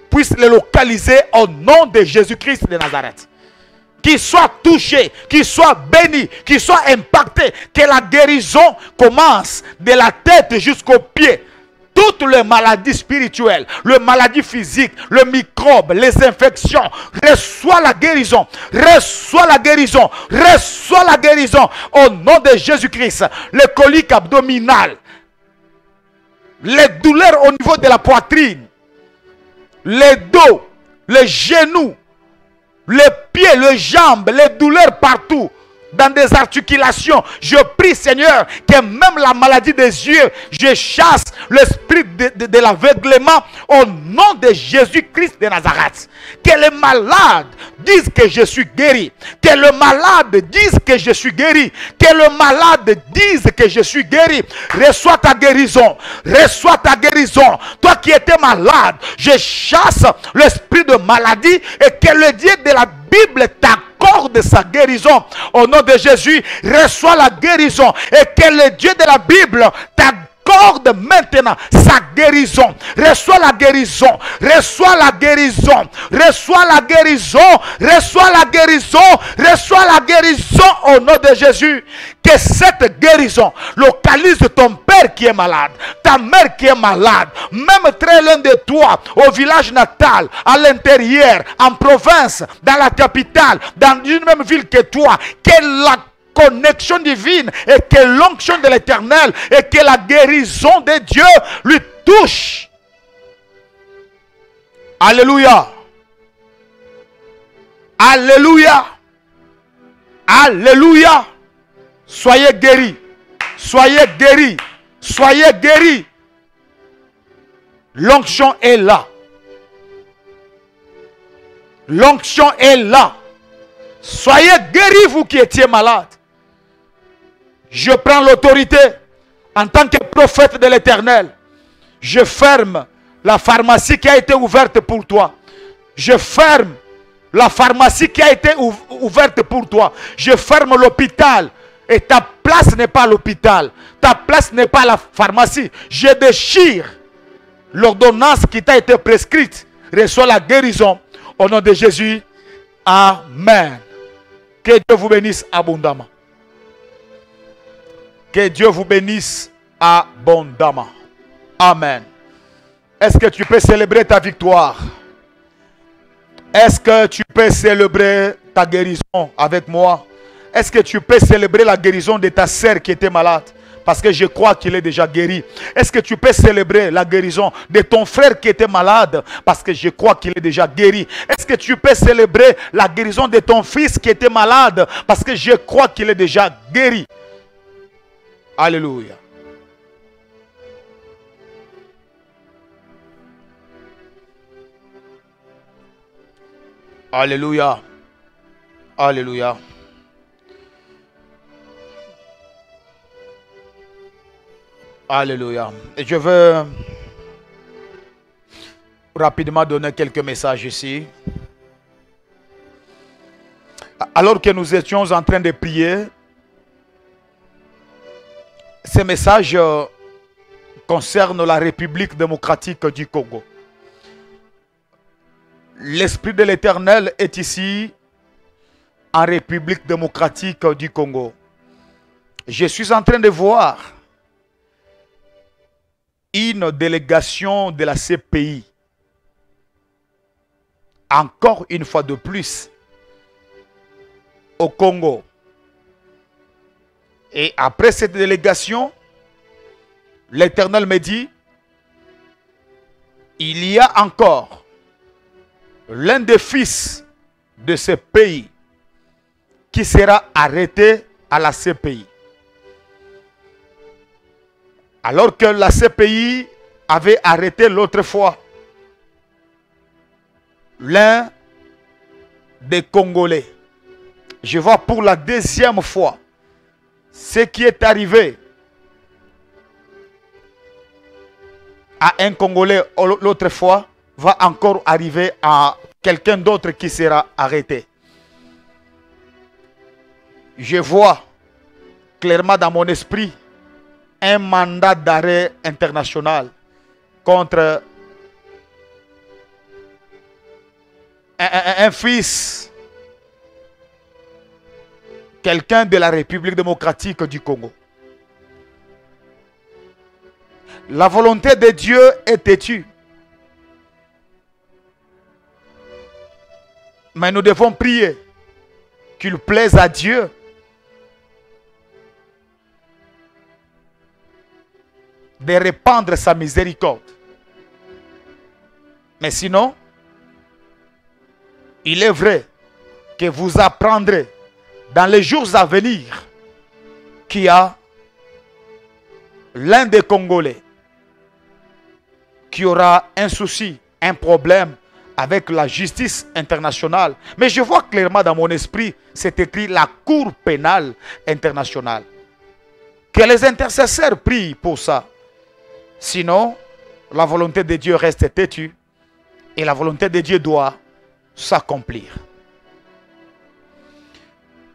puisse le localiser au nom de Jésus-Christ de Nazareth. Qu'il soit touché, qu'il soit béni, qu'il soit impacté, que la guérison commence de la tête jusqu'aux pieds. Toutes les maladies spirituelles, les maladies physiques, le microbe, les infections, reçois la guérison, reçois la guérison, reçois la guérison au nom de Jésus-Christ. Les coliques abdominales, les douleurs au niveau de la poitrine, les dos, les genoux, les pieds, les jambes, les douleurs partout, dans des articulations. Je prie, Seigneur, que même la maladie des yeux, je chasse l'esprit de l'aveuglement au nom de Jésus-Christ de Nazareth. Que les malades disent que je suis guéri. Que le malade dise que je suis guéri. Que le malade dise que je suis guéri. Reçois ta guérison. Reçois ta guérison. Toi qui étais malade, je chasse l'esprit de maladie et que le Dieu de la Bible t'accorde sa guérison. Au nom de Jésus, reçois la guérison et que le Dieu de la Bible t'accorde maintenant sa guérison. Reçois la guérison. Reçois la guérison. Reçois la guérison. Reçois la guérison. Reçois la guérison au nom de Jésus. Que cette guérison localise ton père qui est malade, ta mère qui est malade, même très loin de toi, au village natal, à l'intérieur, en province, dans la capitale, dans une même ville que toi. Que la connexion divine et que l'onction de l'Éternel et que la guérison de Dieu lui touche. Alléluia. Alléluia. Alléluia. Soyez guéris. Soyez guéris. Soyez guéris. L'onction est là. L'onction est là. Soyez guéris, vous qui étiez malades. Je prends l'autorité en tant que prophète de l'Éternel. Je ferme la pharmacie qui a été ouverte pour toi. Je ferme la pharmacie qui a été ouverte pour toi. Je ferme l'hôpital. Et ta place n'est pas l'hôpital. Ta place n'est pas la pharmacie. Je déchire l'ordonnance qui t'a été prescrite. Reçois la guérison. Au nom de Jésus. Amen. Que Dieu vous bénisse abondamment. Que Dieu vous bénisse abondamment. Amen. Est-ce que tu peux célébrer ta victoire? Est-ce que tu peux célébrer ta guérison avec moi? Est-ce que tu peux célébrer la guérison de ta sœur qui était malade? Parce que je crois qu'il est déjà guéri. Est-ce que tu peux célébrer la guérison de ton frère qui était malade? Parce que je crois qu'il est déjà guéri. Est-ce que tu peux célébrer la guérison de ton fils qui était malade? Parce que je crois qu'il est déjà guéri. Alléluia. Alléluia. Alléluia. Alléluia. Et je veux rapidement donner quelques messages ici. Alors que nous étions en train de prier, ces messages concernent la République démocratique du Congo. L'Esprit de l'Éternel est ici en République démocratique du Congo. Je suis en train de voir une délégation de la CPI. Encore une fois de plus au Congo. Et après cette délégation, l'Éternel me dit, il y a encore l'un des fils de ce pays qui sera arrêté à la CPI. Alors que la CPI avait arrêté l'autre fois l'un des Congolais. Je vois pour la deuxième fois ce qui est arrivé à un Congolais l'autre fois va encore arriver à quelqu'un d'autre qui sera arrêté. Je vois clairement dans mon esprit un mandat d'arrêt international contre un fils, quelqu'un de la République démocratique du Congo. La volonté de Dieu est têtue. Mais nous devons prier qu'il plaise à Dieu de répandre sa miséricorde. Mais sinon, il est vrai que vous apprendrez dans les jours à venir qu'il y a l'un des Congolais qui aura un souci, un problème avec la justice internationale. Mais je vois clairement dans mon esprit, c'est écrit la Cour pénale internationale. Que les intercesseurs prient pour ça. Sinon, la volonté de Dieu reste têtue et la volonté de Dieu doit s'accomplir.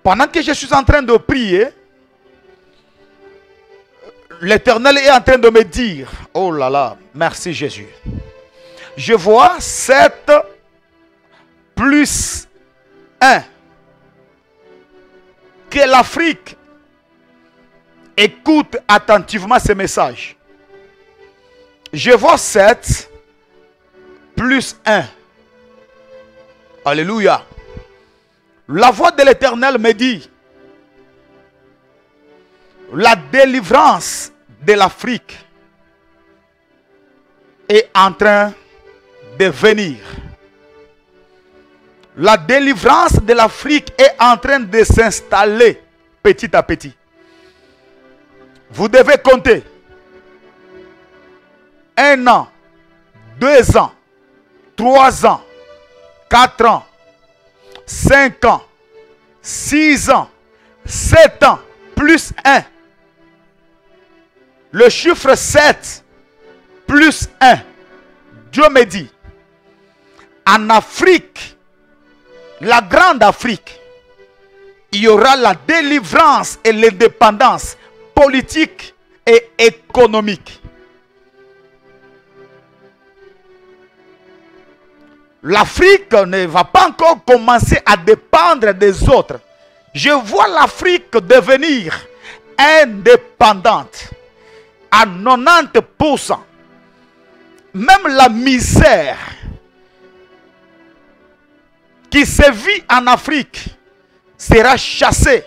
Pendant que je suis en train de prier, l'Éternel est en train de me dire, oh là là, merci Jésus. Je vois 7 plus 1. Que l'Afrique écoute attentivement ce message. Je vois 7 plus 1. Alléluia. La voix de l'Éternel me dit, la délivrance de l'Afrique est en train de venir. La délivrance de l'Afrique est en train de s'installer petit à petit. Vous devez compter 1 an, 2 ans, 3 ans, 4 ans, 5 ans, 6 ans, 7 ans, plus 1. Le chiffre 7 plus 1. Dieu me dit, en Afrique, la grande Afrique, il y aura la délivrance et l'indépendance politique et économique. L'Afrique ne va pas encore commencer à dépendre des autres. Je vois l'Afrique devenir indépendante à 90%. Même la misère qui se vit en Afrique sera chassée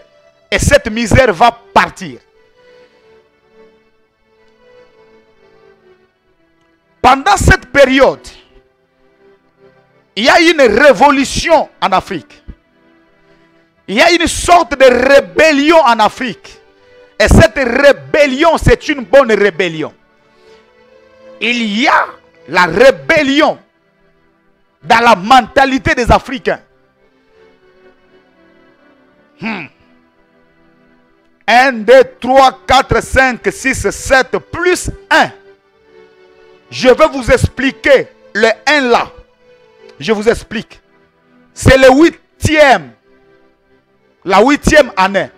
et cette misère va partir. Pendant cette période, il y a une révolution en Afrique. Il y a une sorte de rébellion en Afrique. Et cette rébellion, c'est une bonne rébellion. Il y a la rébellion dans la mentalité des Africains. 1, 2, 3, 4, 5, 6, 7, plus 1. Je vais vous expliquer le 1 là. Je vous explique. C'est le 8e. La 8e année.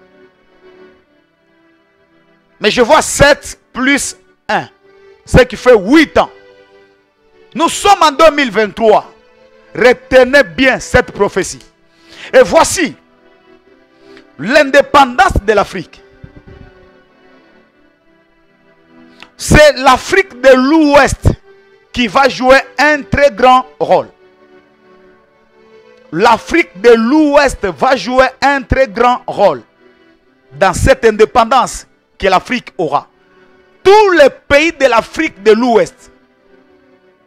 Mais je vois 7 plus 1. Ce qui fait 8 ans. Nous sommes en 2023. Retenez bien cette prophétie. Et voici l'indépendance de l'Afrique. C'est l'Afrique de l'Ouest qui va jouer un très grand rôle. L'Afrique de l'Ouest va jouer un très grand rôle dans cette indépendance que l'Afrique aura. Tous les pays de l'Afrique de l'Ouest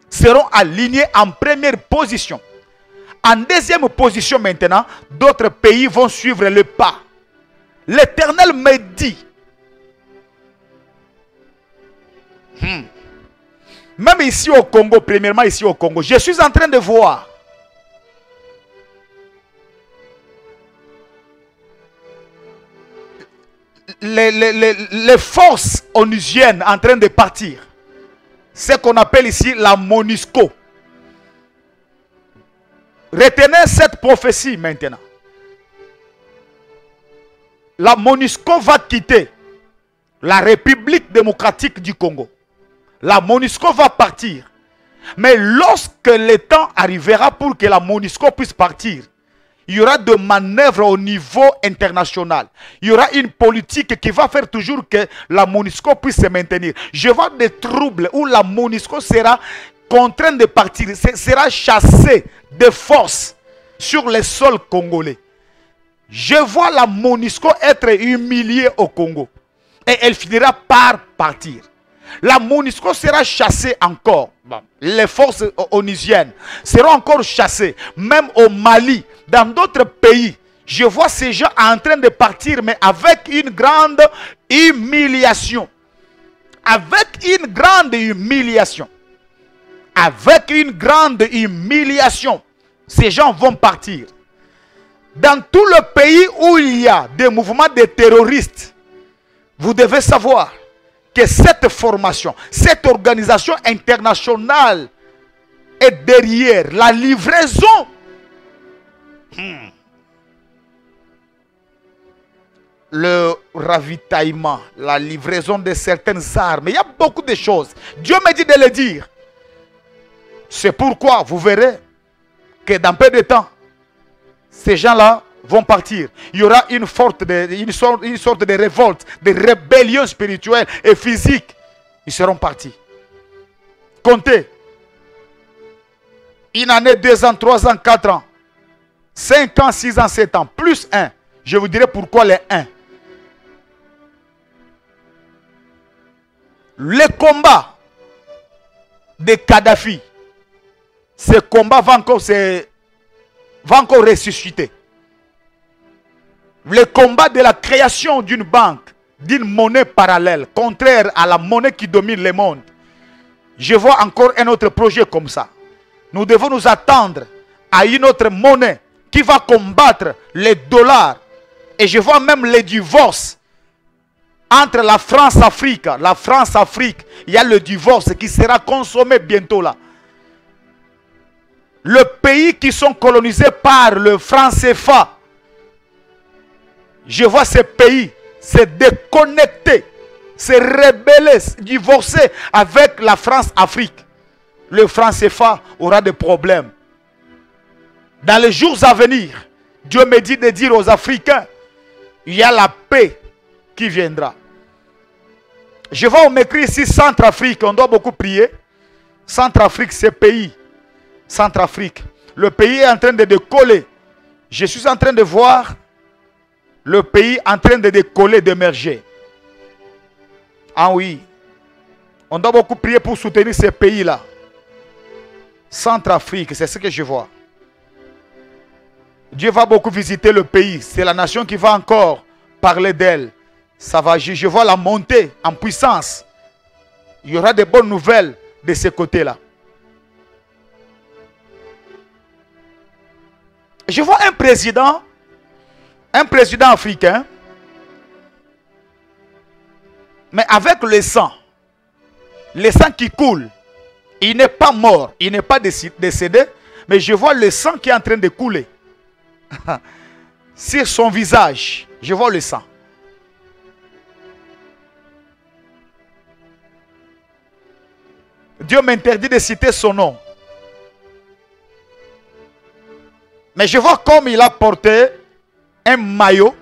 seront alignés en première position En deuxième position maintenant, d'autres pays vont suivre le pas. L'Éternel me dit, même ici au Congo, premièrement ici au Congo, je suis en train de voir les forces onusiennes en train de partir. Ce qu'on appelle ici la MONUSCO. Retenez cette prophétie maintenant. La MONUSCO va quitter la République démocratique du Congo. La MONUSCO va partir. Mais lorsque le temps arrivera pour que la MONUSCO puisse partir, il y aura des manœuvres au niveau international. Il y aura une politique qui va faire toujours que la MONUSCO puisse se maintenir. Je vois des troubles où la MONUSCO sera contrainte de partir, sera chassée de force sur le sol congolais. Je vois la MONUSCO être humiliée au Congo. Et elle finira par partir. La MONUSCO sera chassée encore. Bon, les forces onusiennes seront encore chassées. Même au Mali, dans d'autres pays. Je vois ces gens en train de partir, mais avec une grande humiliation. Avec une grande humiliation. Avec une grande humiliation. Ces gens vont partir. Dans tout le pays où il y a des mouvements de terroristes, vous devez savoir que cette formation, cette organisation internationale est derrière la livraison le ravitaillement, la livraison de certaines armes. Il y a beaucoup de choses. Dieu me dit de le dire. C'est pourquoi vous verrez que dans peu de temps, ces gens-là vont partir. Il y aura une sorte de révolte, de rébellion spirituelle et physique. Ils seront partis. Comptez. Une année, 2 ans, 3 ans, 4 ans, 5 ans, 6 ans, 7 ans, plus 1. Je vous dirai pourquoi les 1. Le combat de Kadhafi, ce combat va encore ressusciter. Le combat de la création d'une banque, d'une monnaie parallèle, contraire à la monnaie qui domine le monde. Je vois encore un autre projet comme ça. Nous devons nous attendre à une autre monnaie qui va combattre les dollars. Et je vois même les divorces entre la France-Afrique. La France-Afrique, il y a le divorce qui sera consommé bientôt là. Les pays qui sont colonisés par le franc CFA. Je vois ces pays se déconnecter, se rebeller, divorcer avec la France-Afrique. Le franc CFA aura des problèmes. Dans les jours à venir, Dieu me dit de dire aux Africains, il y a la paix qui viendra. Je vois, on m'écrit ici Centrafrique, on doit beaucoup prier. Centrafrique, c'est pays. Centrafrique. Le pays est en train de décoller. Je suis en train de voir le pays en train de décoller, d'émerger. Ah oui. On doit beaucoup prier pour soutenir ces pays-là. Centrafrique, c'est ce que je vois. Dieu va beaucoup visiter le pays. C'est la nation qui va encore parler d'elle. Ça va, je vois la montée en puissance. Il y aura de bonnes nouvelles de ce côté-là. Je vois un président africain, mais avec le sang qui coule. Il n'est pas mort, il n'est pas décédé, mais je vois le sang qui est en train de couler. Sur son visage, je vois le sang. Dieu m'interdit de citer son nom. Mais je vois comme il a porté un maillot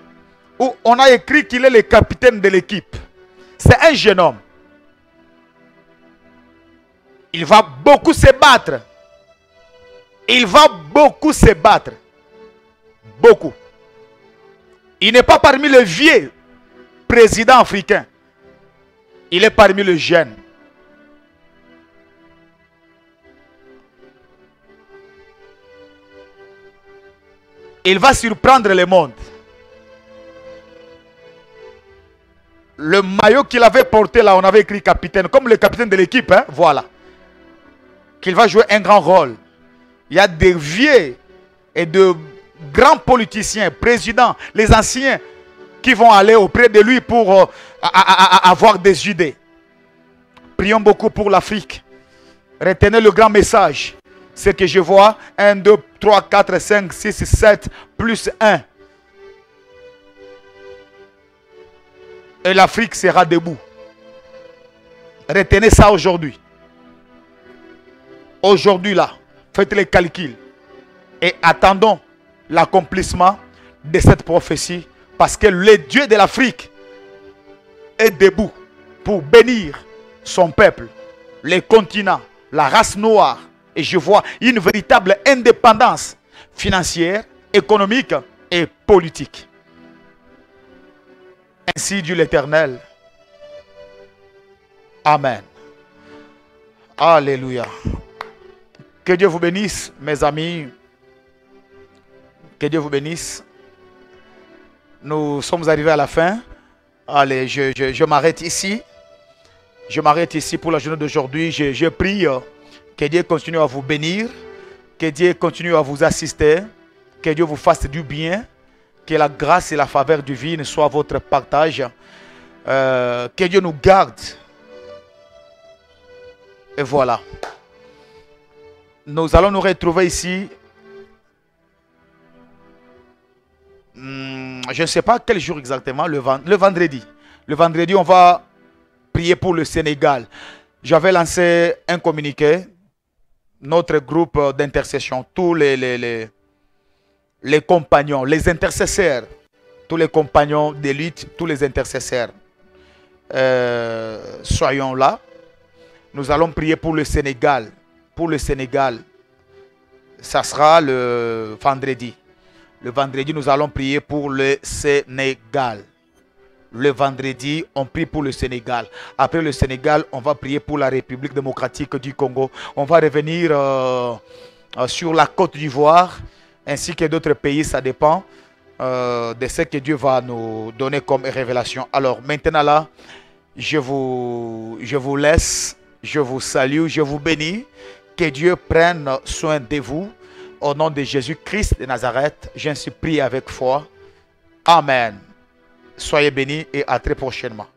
où on a écrit qu'il est le capitaine de l'équipe. C'est un jeune homme. Il va beaucoup se battre. Il va beaucoup se battre. Beaucoup. Il n'est pas parmi les vieux présidents africains. Il est parmi les jeunes. Il va surprendre le monde. Le maillot qu'il avait porté là, on avait écrit capitaine, comme le capitaine de l'équipe, hein, voilà. Qu'il va jouer un grand rôle. Il y a des vieux et de grands politiciens, présidents, les anciens, qui vont aller auprès de lui pour avoir des idées. Prions beaucoup pour l'Afrique. Retenez le grand message. C'est que je vois 1, 2, 3, 4, 5, 6, 7, plus 1. Et l'Afrique sera debout. Retenez ça aujourd'hui. Aujourd'hui là, faites les calculs. Et attendons l'accomplissement de cette prophétie. Parce que le Dieu de l'Afrique est debout pour bénir son peuple, les continents, la race noire. Et je vois une véritable indépendance financière, économique et politique. Ainsi dit l'Éternel. Amen. Alléluia. Que Dieu vous bénisse, mes amis. Que Dieu vous bénisse. Nous sommes arrivés à la fin. Allez, je m'arrête ici. Je m'arrête ici pour la journée d'aujourd'hui. Je prie que Dieu continue à vous bénir. Que Dieu continue à vous assister. Que Dieu vous fasse du bien. Que la grâce et la faveur divine soient votre partage. Que Dieu nous garde. Et voilà. Nous allons nous retrouver ici. Je ne sais pas quel jour exactement, le vendredi. Le vendredi, on va prier pour le Sénégal. J'avais lancé un communiqué, notre groupe d'intercession, tous les compagnons, les intercesseurs, tous les compagnons d'élite, tous les intercesseurs, soyons là. Nous allons prier pour le Sénégal. Pour le Sénégal, ça sera le vendredi. Le vendredi, nous allons prier pour le Sénégal. Le vendredi, on prie pour le Sénégal. Après le Sénégal, on va prier pour la République démocratique du Congo. On va revenir sur la Côte d'Ivoire, ainsi que d'autres pays, ça dépend de ce que Dieu va nous donner comme révélation. Alors maintenant là, je vous laisse, je vous salue, je vous bénis. Que Dieu prenne soin de vous. Au nom de Jésus-Christ de Nazareth, j'en suis prié avec foi. Amen. Soyez bénis et à très prochainement.